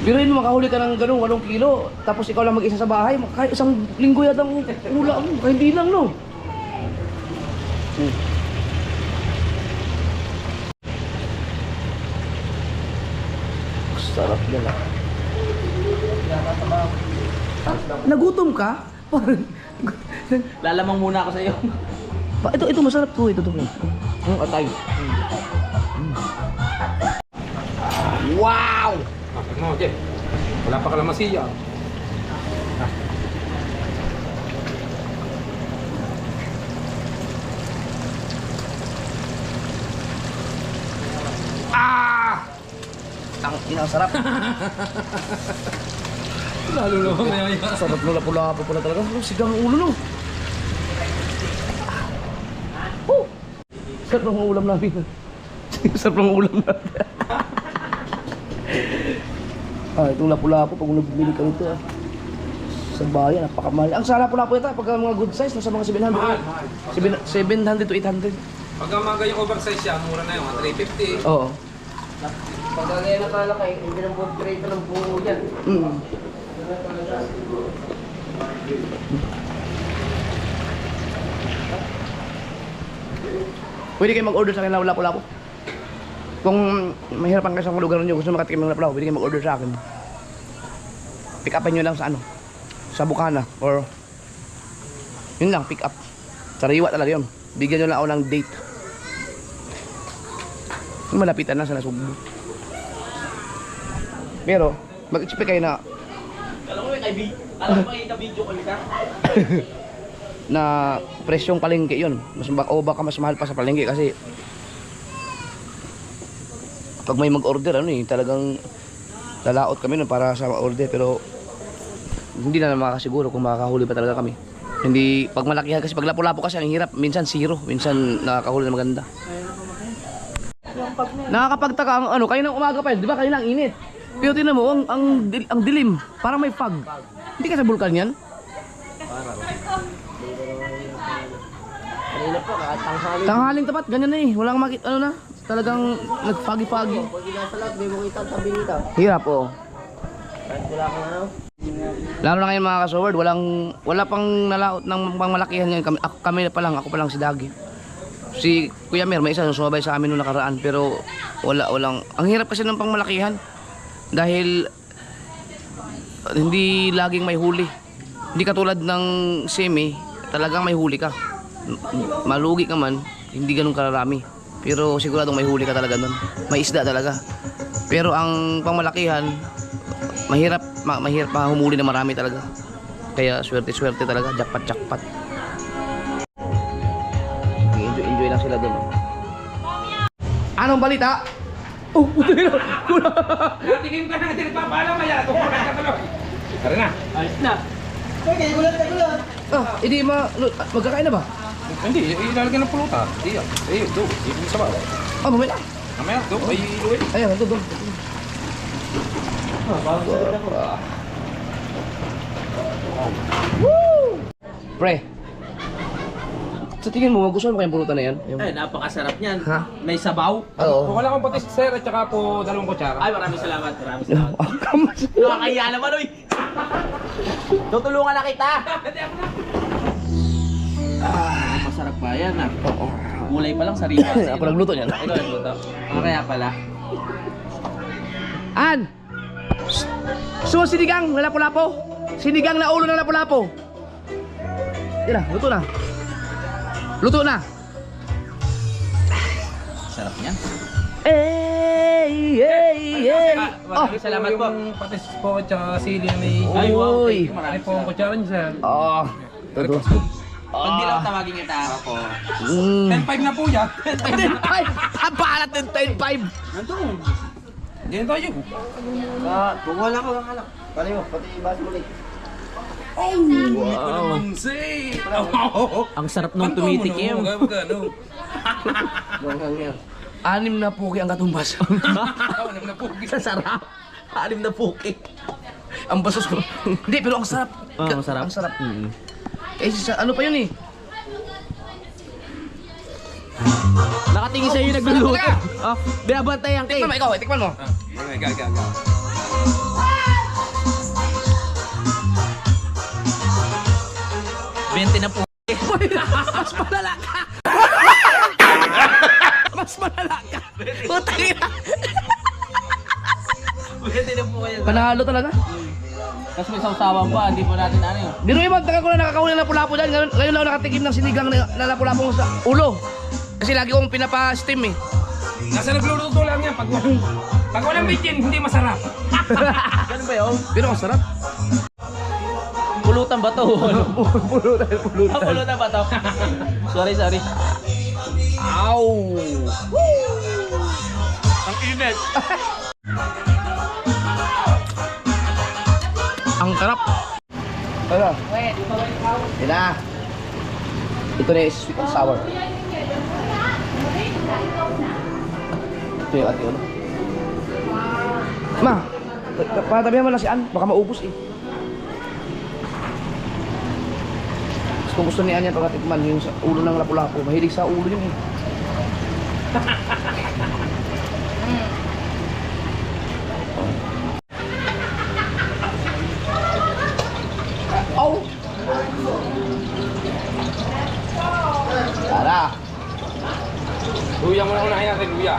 Pero yun, makahuli ka ng ganun, 8 kilo. Tapos ikaw lang mag-isa sa bahay. Kahit isang linggo yata ang ula mo. Kahit hindi lang, no? Sarap yan, ah. Nagutom ka? Parang... Lalamang muna ako sa iyo. Ito masarap to. Ito. Atay. Wow! Bakit mo, Jeff? Wala pa kalamasiya. Ang sarap. Lalo na mamaya. Sarap ng lapu-lapu pala talaga. Sigang ang ulo, no? Oh! Sarap ng ulam namin. Sarap ng ulam namin. Itong lapu-lapu, pag nagbili ka nito, ah. Sa bayan, napakamahal. Ang sa lapu-lapu ito, pag mga good size, nasa mga 700. Mahal. 700 to 800. Pag mga yung oversize siya, mura na yun. 350. Oo. Pag ganyan na kalaki, hindi ng food trade ng buo yan. Pwede kayo mag-order sa akin ng lapu-lapu. Kung mahirapan kayo sa lugar nyo, gusto makatikim ng lapu-lapu, pwede kayo mag-order sa akin. Pick upan nyo lang sa ano, sa Bukana, or yun lang, pick up. Sariwa talaga yun. Bigyan nyo lang ako ng date. Malapitan na sa Nasugbo. Pero, mag-expect kayo na Alam mo may ka-video call ka? na presyong palengke yun. Mas baka mas mahal pa sa palengke kasi pag may mag-order, ano talagang lalaot kami nun para sa order, pero hindi na makasiguro kung makakahuli pa talaga kami. Hindi, pag malakihan kasi, pag lapu-lapu kasi ang hirap, minsan zero, minsan nakakahuli na maganda. Nakakapagtaka ang ano, kayo ng umaga pa yun, di ba kayo ng init? Pero tinan mo, ang dilim, parang may fog. Hindi ka sa bulkan yan? Kanina po, tanghali. Tanghaling tapat, ganyan na walang makita, ano na, talagang nagpagi-pagi. Pag nasa lahat, di mo kita ang tabi nito. Hirap, oo. Kahit wala kang ano. Lalo na ngayon mga kasoward, wala pang nalaot ng pangmalakihan ngayon. Kami pa lang, ako pa lang si Dagi. Si Kuya Mer, may isa sumabay sa amin noong nakaraan, pero walang. Ang hirap kasi ng pangmalakihan dahil hindi laging may huli. Hindi katulad ng semi, talagang may huli ka. Malugi ka man, hindi ganun karami. Pero siguradong may huli ka talaga nun. May isda talaga. Pero ang pangmalakihan, mahirap humuli na marami talaga. Kaya swerte talaga, jackpot. Enjoy lang sila doon. Anong balita? Oh, puti na. Tingin ka na, hindi nagpapaalam kaya. Tukulan ka tuloy. Tara na. Ayos na. Hindi magkakain na ba? Hindi, ilalagyan ng pulutan. Iya. Do. Ibig sa bawah. Mamaya. Mamaya, do. Ay, iluwi. Ayan, doon. Pre, sa tingin mo, magustuhan mo kayong pulutan na yan? Ay, napakasarap niyan. Ha? May sabaw. Oo. Wala akong patis, sir, at saka po 2 kutsara. Ay, maraming salamat. Nakakaya naman, uy. Tutulungan na kita. Masarap pa yan, ah. Oo. Gulay pa lang, sariwa. Ako nagluto niyan. Ikaw nagluto. Kaya pala. An! So, sinigang na lapu-lapo. Sinigang na ulo na lapu-lapo. Tira, luto na. Luto na. Sarap niyan. Ey! Maraming salamat po. Yung patis po at saka sili na may... Ay, wow. Uy. Thank you, Ay maraming po ang salamat. kutsara niyo, sir. Todo. Pag di lang tawagin kita. Ako. 10-5 na po yan. 10-5! Tabalat ng 10-5! Nandun. Diyan tayo. Kung wala ko ang anak. Pali mo, pati ibas mo ulit. Wow. Say. Ang sarap nung tumitikim. Magkano? 6 na puki ang katumbas. Ano na po? Sa sarap. 6 na puki. Ang basos ko. Hindi, pero ang sarap. Oo, masarap. Ang sarap. Eh, ano pa yun eh? Nakatingin sa'yo yung nagluluto. Oh, binabantayan ka eh. Tikman mo, ikaw, tikman mo. Gaga. 20 na po. Mas malala ka! Mas malala ka! Putang ina! 20 na po kayo. Panalo talaga. Tapos may sausawan pa, hindi pa natin ano yun. Biro yung magtaka ko na nakakawin na lapu-lapu dyan. Ngayon lang ako nakatikim ng sinigang na lapu-lapu sa ulo. Kasi lagi kong pinapa-steam eh. Nasa nagluluto lang yan. Pag walang bitchin, hindi masarap. Ganun ba yun? Pero ang sarap. Pulutan ba to? Pulutan. Pulutan ba to? Sorry. Ow! Ang init. Ang sarap. Ano? Yan na. Ito na yung sweet and sour. Ito yung ate ano. Ma, patabihan mo lang si Ann. Baka maubos eh. Kung gusto ni Ann yan pagkatikman, yung sa ulo ng lapu-lapu. Mahilig sa ulo yun eh. Oh! Tara! Luya mo na unahin natin, luya.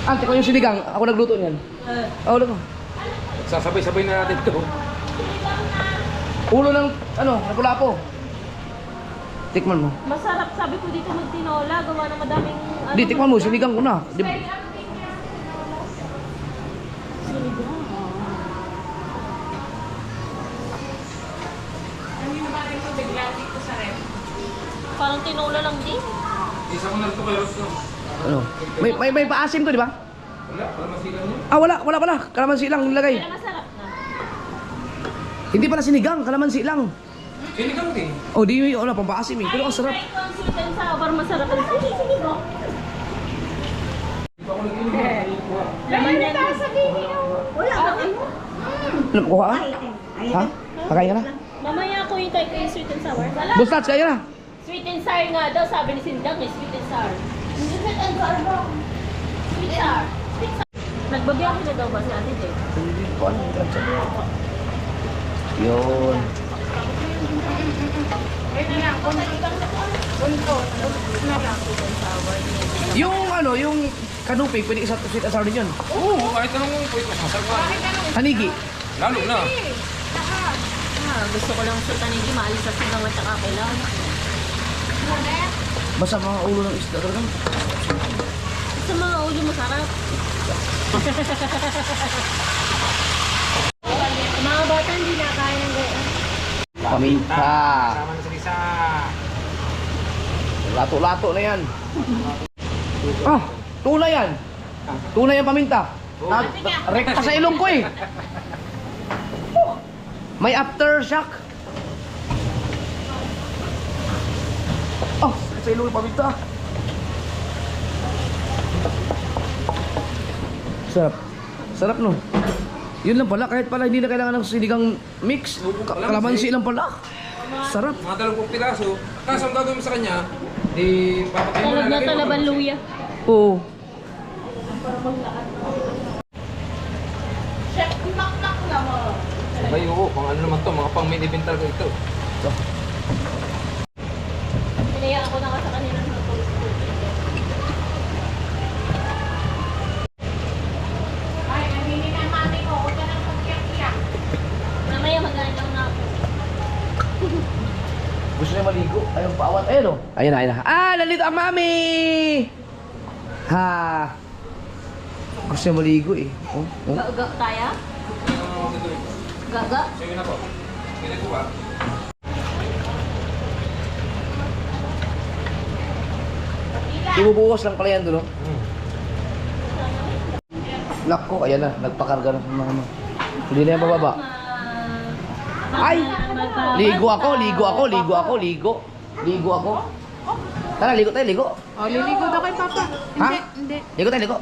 Ante ko yung sinigang. Ako nagluto niyan. Oh, ulo ko. Sasabay-sabay na natin ito. Ulo ng, ano, lapu-lapu. Tikman mo. Masarap, sabi ko dito magtinola, gawa ng madaming... Di, tikman mo. Sinigang ko na. Di, bigla dito sa ref. Parang tinola lang din. Isa ko na ito kay Ross. Ano? May paasim to, di ba? Wala, para masilan niyo. Ah, wala pala. Kalamansi lang nilagay. Pero masarap na. Hindi pala sinigang, kalamansi lang. Sinigang din. Oh, di wala pang paasim eh. Pero ang sarap. Try ko ang sweet and sour. Masarap ang sweet. Sige bro. Laman yan. Wala ba kayo? Ano, kuha ka? Ha? Kakain ka na? Mamaya ko yung try ko yung sweet and sour. Wala. Bustats, kaya na. Sweet and sour nga daw. Sabi ni Sindang eh. Sweet and sour. Hindi sweet and sour bro. Sweet sour. Sweet sour. Nagbabiyahe na daw ba si Ate Jay? Yun. Yung ano, yung kanupig, pwede isa sweet and sour din yun. Oo, kahit anong pwede ko masarap ka. Hanigi. Lalo na. Gusto ko lang sa tanigi. Maalis sa Sindang at saka kailangan. Basta mga ulo ng isda talaga. Sa mga ulo masarap. Mga bata hindi nakain ng gaya. Paminta. Sama na sa isa. Lato-lato na yan. Ah, tuna yan. Tuna yan paminta. Rekta sa ilong ko eh. May aftershock. Oh, sa ilong yung paminta. Sarap. Sarap no. Yun lang pala, kahit pala hindi na kailangan ng sinigang mix. Kalamansi lang pala. Sarap. Mga 20 piraso. Kaso ang gagawin mo sa kanya, di papatay mo Talab na lagay mo. talaban luya. Oo. Ay, oo, pang ano naman to, mga pang mini bintal ko ito. Pinaya ako na ka sa kanila ng tulog. Ay, namili na ang mami ko. Huwag ka nang pagkiyak-kiyak. Mamaya mag-aalaw na ako. Gusto niya maligo. Ayaw paawat. Ayun o. Ayun na, ayun na. Ah, nandito ang mami! Ha. Gusto niya maligo eh. Oh, oh. Gaga tayo? Gaga? Sige na po. Sige ko ba? Ibubukas lang pala yan doon, no? Lock ko, ayan na. Nagpakarga na sa mga ano. Hindi na yan bababa. Ay! Ligo ako, ligo ako, ligo ako, ligo. Ligo ako. Tara, ligo tayo, ligo. Oh, liligo daw kay Papa. Ha? Hindi. Ligo tayo, ligo.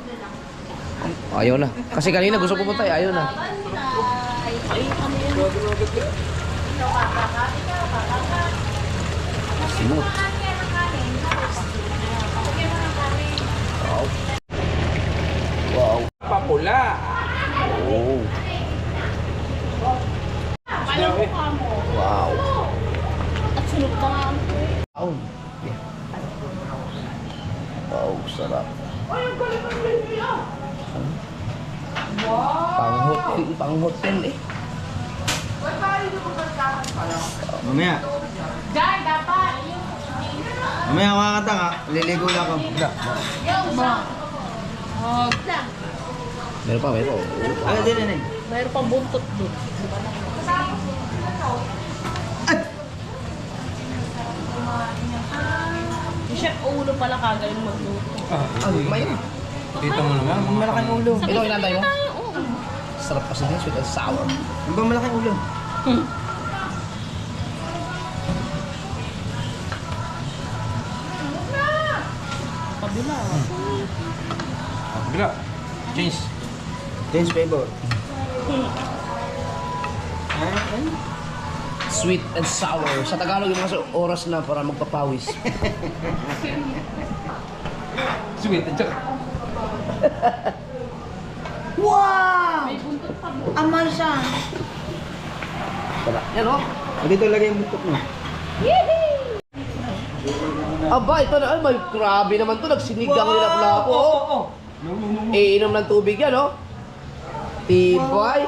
Ayaw na. Kasi kanina gusto pumunta eh, ayaw na. Simot. Wow. Papula. Oh. Wow. At sunod pa nga. Wow. Yeah. Wow, sarap. Pang hotel eh. Mamaya. Diyan, dapat. Mamaya kakata ka. Liligo lang ako. Meron pa, meron. Ano din yan eh? Mayroon pang buntot doon. Yung chef ulo pala kagaling magluto. Ah, may. Dito mo naman. Malaking ulo. Ito ang inantay mo? Tayo, oo. Sarap kasi din, sweet and sour. Ano ba malaking ulo? Kabila. Bila. Change. Change flavor. Sweet and sour. Sa Tagalog, yung mga oras na para magpapawis. Sweet. At saka. Wow! Amal siya. Tara. Yan o. Dito lagay yung butok mo. Aba, ito na. Ay, may grabe naman to. Nagsinigang nila pala po. Iinom ng tubig yan, oh. Tibay.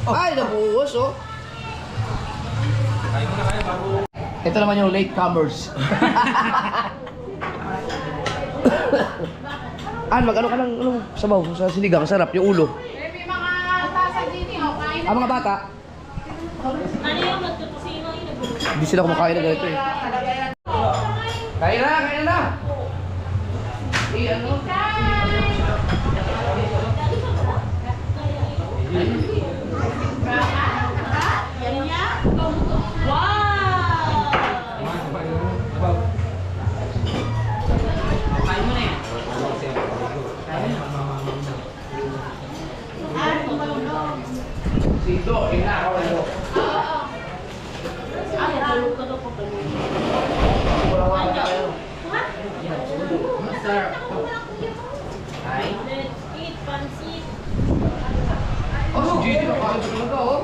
Ay, nabuhos, oh. Kain mo na kayo bago. Ito naman yung latecomers. Mag-ano ka ng sabaw sa sinigang. Sarap, yung ulo. May mga tasa din eh. Oh, kain Ang mga bata, Ano yung nagtutusino yung nagluto? Hindi sila kumakain na ganito eh. Kain na, kain na! Ano? Sito, inakaw na ito. Oh, si Gigi, nakain ko talaga, oh.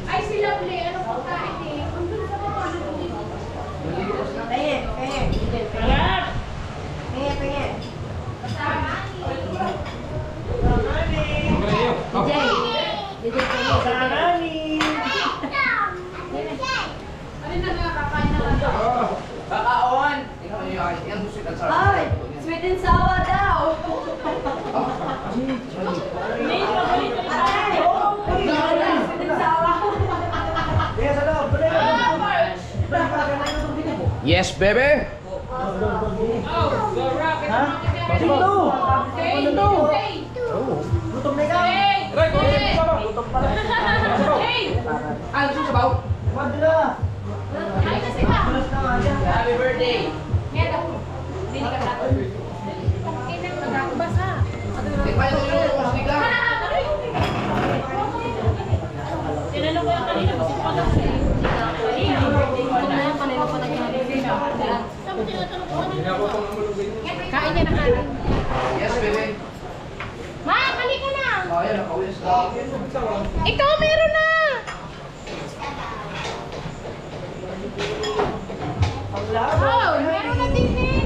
Ay, si Lovely, ano po kain eh? Ang gulo sa mga Ano na nakakain na lang daw? Kakaon! Ikaw yung ayos. Yan, sweet and sour. Ay, sweet and sour daw. May paborito ni Tay. Sweet and sour. Yes, baby! Ano gusto sabaw? Ay, kasi ka. Happy birthday! Kaya hindi ka natin. Inang nagkakabasa. Tikman ko yung musika. Tinanong ko yung kanina kasi pa daw siya. Kanina pa nagkakaroon. Sabi tinatanong ko kanina. Kain niya na kanin. Yes, baby. Ma, kali ka na. Ayan, nakawis na. Ikaw, meron na. Oh, meron na din eh.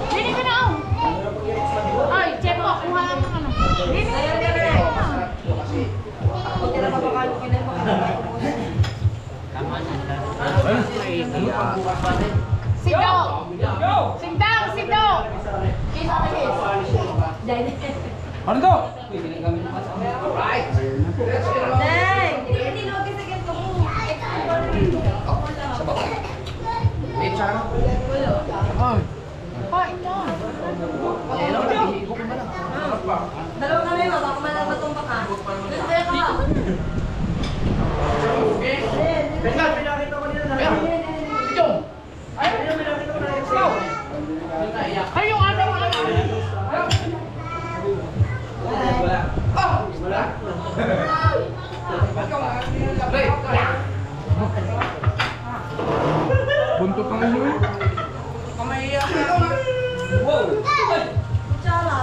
Dini ka na, oh. Ay, check mo, kuha ka ng ano. Dini ka na. Sido. Sindang, sido. Ano to? Right. Let's get along. Sabaw. Wait, siya. Oh, ito. Ayan, nahihigo ko ba na? Dalawang kami, baka malabatong baka. Gusto ka. Ay, yung ating ano. Buntot ng inyo eh. Kutsara.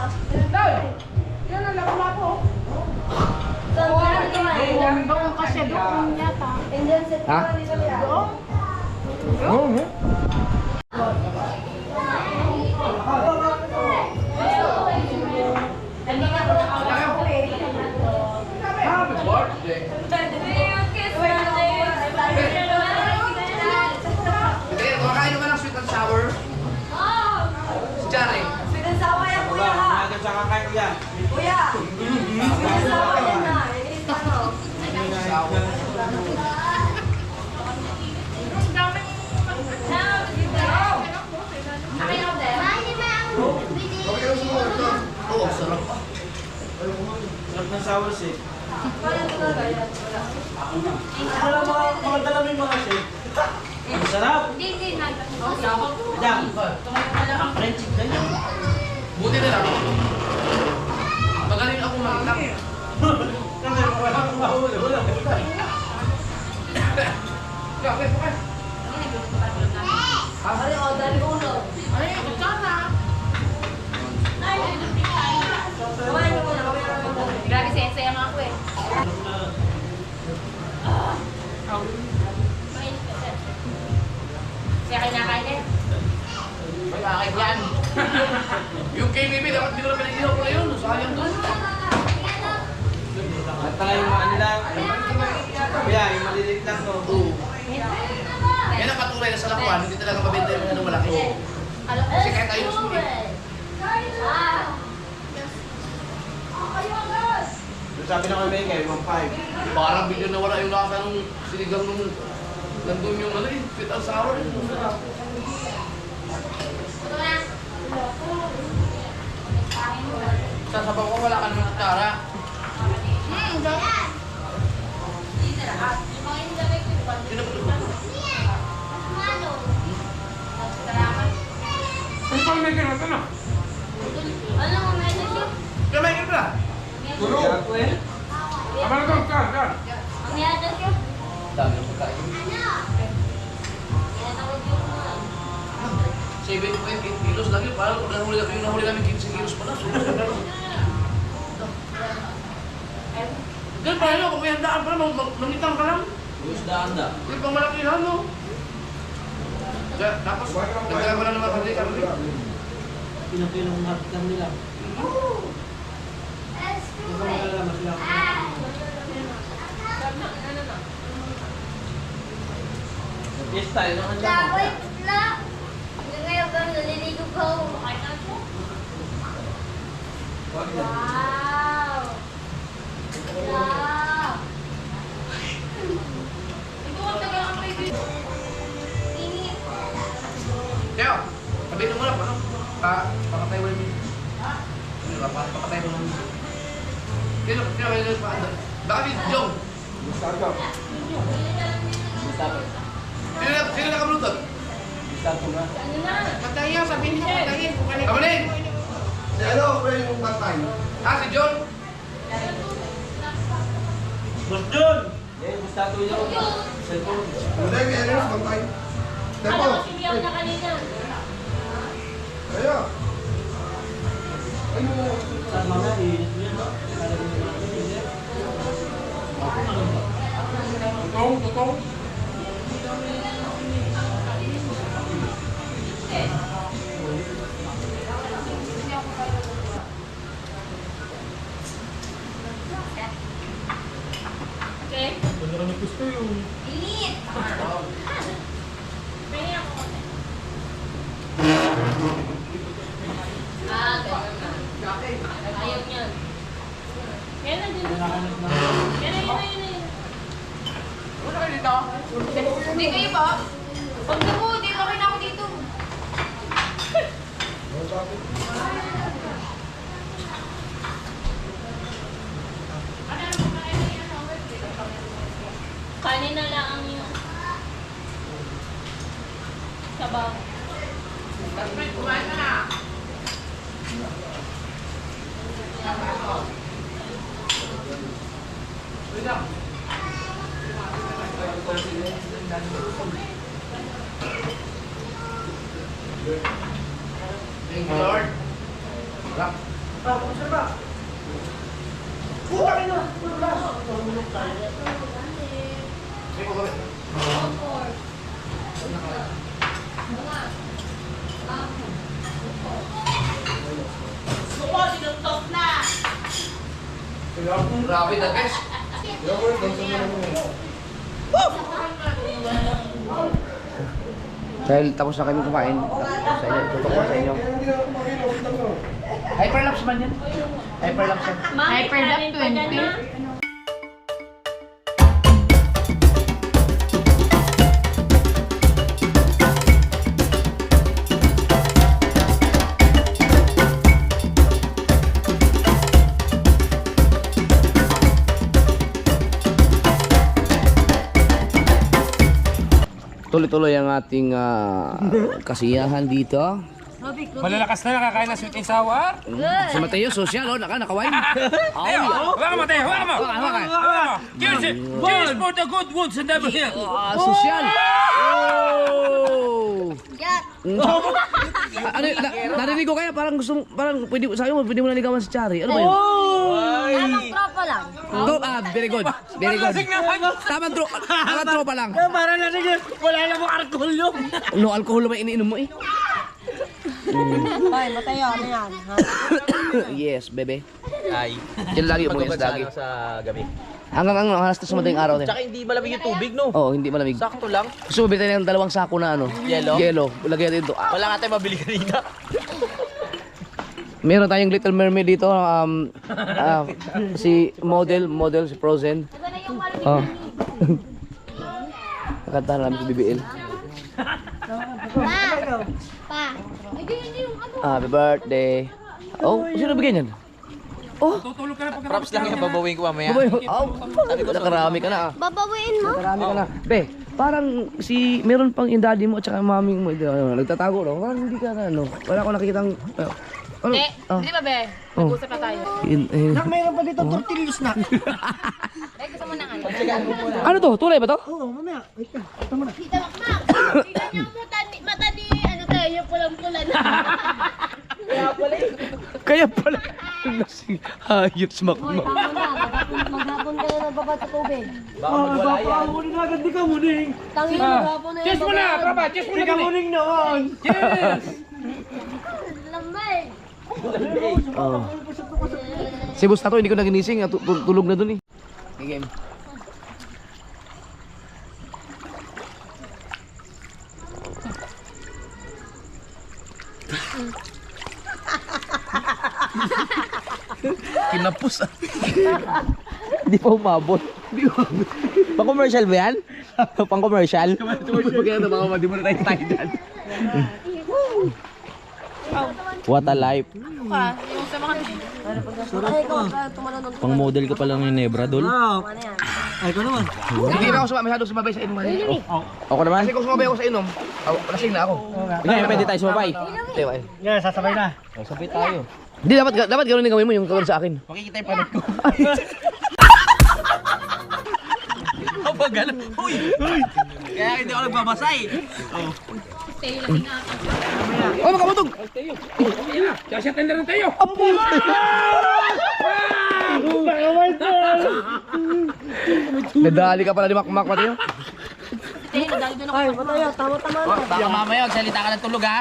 Yan ang lako na po. Saan ka na kumain? Doon kasi, doon yata. Indian set Ha? ka nila yan. Doon? Oo, no? Happy birthday. Sige, kumakain naman ng sweet and sour. Si Jare. Sweet and sour yan, kuya ha. Kuya. Sweet and sour yan na. Sour. Oo, sarap pa. Kaya talaga yan. Buti na lang. Magaling ako mag-itak. Kape, kape. Ay, o, dali ulo. Ay, kutsara. Kumain ka muna, kumain ka muna. Grabe, saya-saya nga ako eh. Kaya kinakain eh. May kakait yan. Yung KBB, dapat di ko na pinagdihaw ko na yun. Sayang doon. At saka yung mga nila, kuya, yung maliliit lang to. Yan ang patunay na sa lakuan, hindi talaga mabenta yung ano malaki. Kasi kahit ayos mo eh. Sabi na kami kayo, 1.5. Parang bigla na wala yung lasa nung sinigang nung nandun yung ano eh, sweet and sour. Sasabaw ko wala ka naman kutsara. Sino po ito? Ang palmigil na ito na. Kamay ka pala? Abang ito, kan. Dami ng pagkain. 7.8 kilos lagi, parang nahuli namin 15 kilos pala. Ganun pa rin, kung may handaan pala, mangitang ka lang. Daan. Hindi pang malakihan, no? Tapos, nagdagan ko na naman kasi kami. Pinapilong natin nila. Yes, tayo naman lang. Wow! Wow! Ito ang tagal ang may init. Teo, sabihin mo lang, ano? Papatay mo namin. Papatay mo namin. Sino kayo na pa? David Jong. Sino nakablutot? Patayin, sabihin niyo patayin. Kamunin! Si ano, pwede mong bantay? Si John? Boss John! Eh, basta ito yung cellphone. Hindi, may ano yung bantay. Tempo! Alam ko, siniyaw na kanina. Kaya! Ay mo! Saan mga iinit mo yan? Tutong. Okay? Init! Pwede ako kasi. Ganun na. Ayaw niyan. Yan na din. Yan na. Ano kayo dito? Hindi kayo ba? Huwag na po, di ba rin ako dito. Kanin na lang ang yung sabaw. Kumain ka na. Thank you, Lord. Rock. Suko, sinuntok na! Grabe na, guys. Dahil tapos na kami kumain, sa inyo, tutok ko sa inyo. Hyperlapse man yan. Hyperlapse yan. Mami, Hyperlap kanin pa dyan 20. na. Tuloy-tuloy ang ating kasiyahan dito. Malalakas na nakakain ng sweet and sour. Si Mateo, social, nakawain. Hawakan mo tayo, hawakan mo. Hawakan. Hawakan mo. Cheers for the good ones in Devil Hill. Social. Oh! Narinig ko kaya parang pwede mo naligawan si Chari. Ano ba yun? Tamang tropa lang. Very good. Very good. Tamang tropa lang. Para na sige, wala na mo alcohol yun. No alcohol naman iniinom mo eh. Ay, Mateo, ano yan? Ha? Yes, bebe. Ay. Yan lagi mo yes lagi. Sa gabi. Hanggang alas 3 sa madaling araw din. Tsaka hindi malamig yung tubig, no? Oo, hindi malamig. Sakto lang. Gusto mo bilhin ng 2 sako na ano? Yellow? Yellow. Lagyan natin ito. Wala nga tayo mabili kanina. Meron tayong Little Mermaid dito. Si model si Frozen. Ito na yung malamig Oh. na Nakantahan namin si BBL. Pa. Ay, ganyan yung ano. Happy birthday. Oh, sino bigyan yan? Oh, Tutulog ka na pag Props lang yan, babawin ko mamaya. nakarami ka na ah. Babawiin mo? Nakarami ka na. Be, parang meron pang yung daddy mo at saka mami mo. Nagtatago no? Parang hindi ka na ano. Wala ko nakikitang... ano? Di ba, be? Nag-usap na tayo. Mayroon pa dito tortillos na. Eh, gusto mo na ano? Ano to? Tulay ba to? Tita Makmak! Tingnan niyo ang mata ni, ano tayo, yung pulang-pula na. Kaya pala. Hayop smakmak. Maghapon ka na nagbabad sa tubig. Baka magwala yan. Tangin, maghapon na Cheers mo na, tropa! Cheers mo na kami! Lamay! Oh. Si boss na to, hindi ko naginising. Tulog na dun eh. Game. Kinapos ah. Hindi pa umabot. Pang-commercial ba yan? Pang-commercial? Kaya ito baka di mo na tayo dyan. What a life. Yung sa mga Ay, ikaw, tumalon ng Pang model ka pala ng Nebra, Dol. Hindi na ako masyadong sumabay sa inom. Ako naman. Kasi kung sumabay ako sa inom, lasing na ako. Ngayon, pwede tayo sumabay. Hindi, okay. Sasabay na. Sabay tayo. Hindi, dapat gano'n yung gawin mo yung gawin sa akin. Makikita yung panot ko. Aba, gano'n. Uy! Kaya hindi ako nagbabasay. Oh, makabutog! Sasyatin na rin tayo! Nadali ka pala ni Makmak pati yun. Ay, mataya, tama-tama na. Baka mamaya magsalita ka ng tulog ha.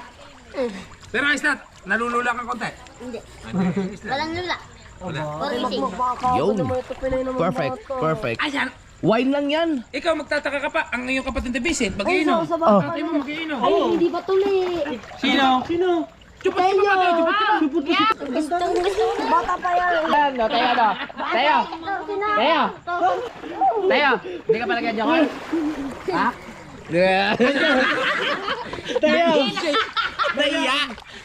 Pero ayos na, nalulula ka konti. Walang lula. Walang ising. Yun. Ito pinay naman Perfect, bata. perfect. Ayan! Wine lang yan. Ikaw magtataka ka pa, ang iyong kapatid na Vincent, Ay, mag-iinom. sa bata. Ay mo mag-iinom. Ay, hindi ba tuli? Sino? Chupot ka ba tayo? Chupot ka. Bata pa yan. Tayo. Tayo. Hindi ka pala ganyan, Johan? Ha?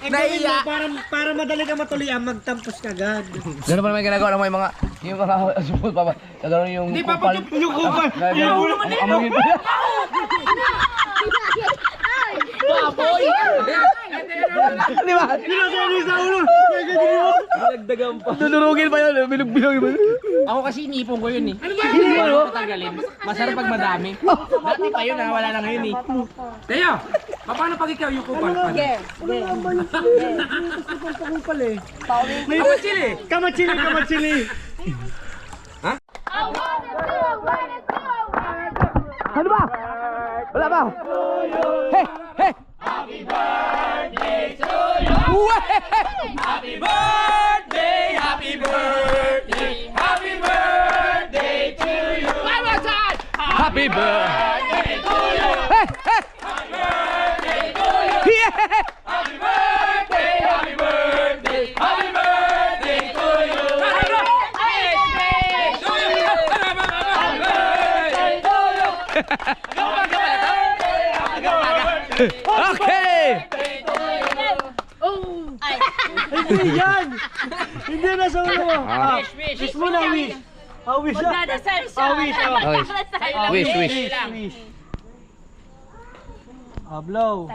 Naiya. Para madali ka matulian, magtampos ka agad. Gano'n pa naman ginagawa ng yung mga support pa ba? Gano'n yung Hindi, kupal. Papa, yung kupal. Amangin pa yan. Baboy! Di ba? Nagdagan pa. Dudurugin pa yun. Bilog-bilog ba? Ako kasi inipon ko yun eh. Ano ba? Hindi ko tatanggalin. Masarap pag madami. Dati pa yun, wala na ngayon eh. Tayo, paano pag ikaw yung kupal? Kamatsili! Ano ba? Wala ba? Hey! Hey! Happy birthday to you! Happy birthday! Happy birthday! Happy birthday to you! One more time! Happy birthday to you! Hey! Hey! Happy birthday to you! Yeah! Happy birthday! Happy birthday! Happy birthday to you! Happy birthday to you! Happy birthday to you! Okay! Hindi yan! Hindi na sa ulo mo. Wish mo na, wish. Wish na. Magdadasal siya. Wish. Wish, wish. Wish. Blow.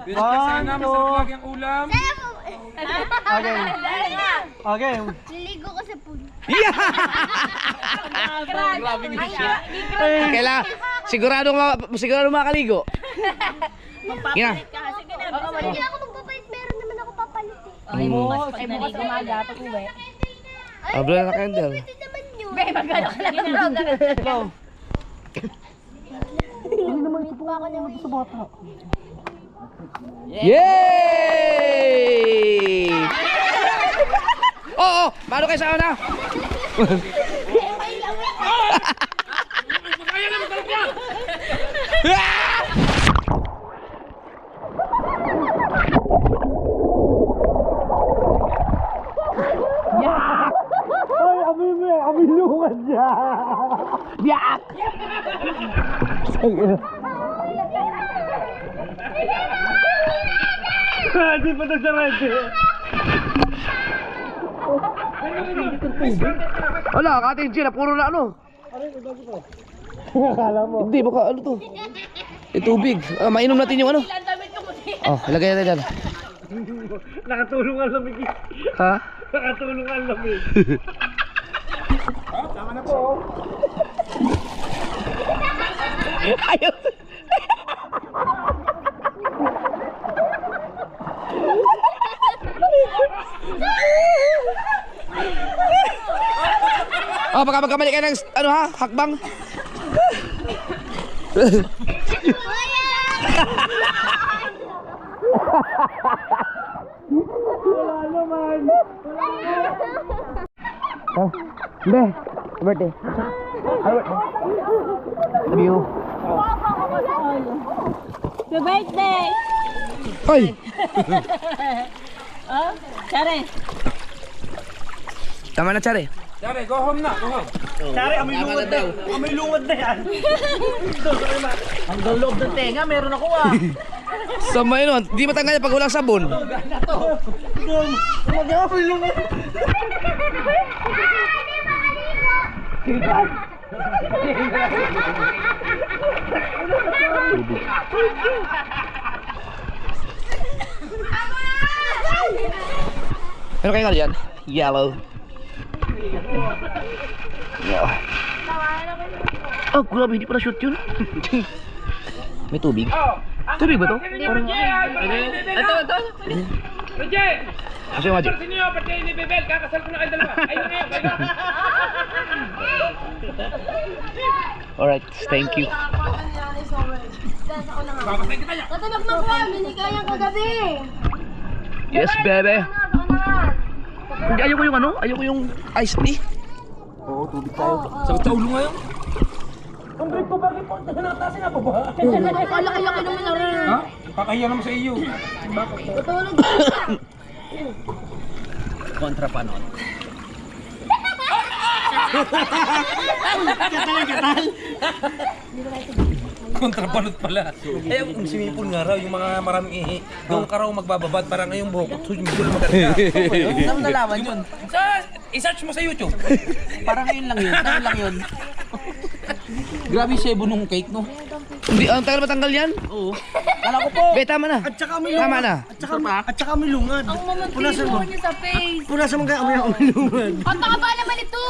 Wish ka sana masarap lagi ang ulam. Okay. Okay. Niligo ko sa pool. Kailan? Sigurado makaligo. Yeah. Hindi ako magpapalit, meron naman ako papalit eh. Ay, bukas umaga, pag-uwi. Abla na candle. Pwede naman yun. Be, magkano ka lang. Yay! Oo, paano kayo sa una? Kaya na magkalap yan! lumad niya. Yak! Di pa ito sa red. Wala, kating Gina, puro na ano. Akala mo. Hindi, baka ano to? Tubig. Mainom natin yung ano. Ilan damit ko kasi. Oh, ilagay natin dyan. Nakatulong ang lamig. Ha? Nakatulong ang lamig. Ayaw. Oh, baka magkamali kayo ng ano ha? Hakbang. Wala naman. Be, birthday. Love you. Happy birthday! Hoy! Oh, Chare. Tama na, Chare. Dari, go home na, go home. Sari, amoy lungad na. Amoy lungad na yan. Hanggang loob ng tenga, meron ako ah. Sama yun, di matanggal pag walang sabon. Mag-amoy lungad. Ano kayo nga dyan? Yellow. Oh, grabe, hindi pala shoot yun. May tubig. Tubig ba to? Ito. Reject! Kasi yung magic. Sino yung birthday ni Bebel? Kakasal ko na kayo dalawa. Ayun na yun, kayo. Alright, thank you. Kakasal kita niya. Natulog na ko, hindi kayang kagabi. Yes, bebe. Hindi, ayoko yung ano? Ayoko yung iced tea. Sakit sa ulo ngayon. Kalaki-laki naman na rin. Ha? Kakahiya naman sa iyo. Tutulog. Kontrapanon. Kontrabalot pala. Eh, kung simipon nga raw, yung mga maraming ihi, doon ka raw magbababad, parang ngayong buhok, sumipon maganda. Saan nalaman yun? I-search mo sa YouTube. Parang ngayon lang yun. Ngayon lang yun. Grabe sebo nung cake, no? Hindi, ang tagal matanggal yan? Oo. Kala ko po. Be, tama na. At saka may Tama lungad. na. At saka may lungad. Ang mamantino niya sa face. Punasan mo kaya amoy lungad. Ang taba naman ito.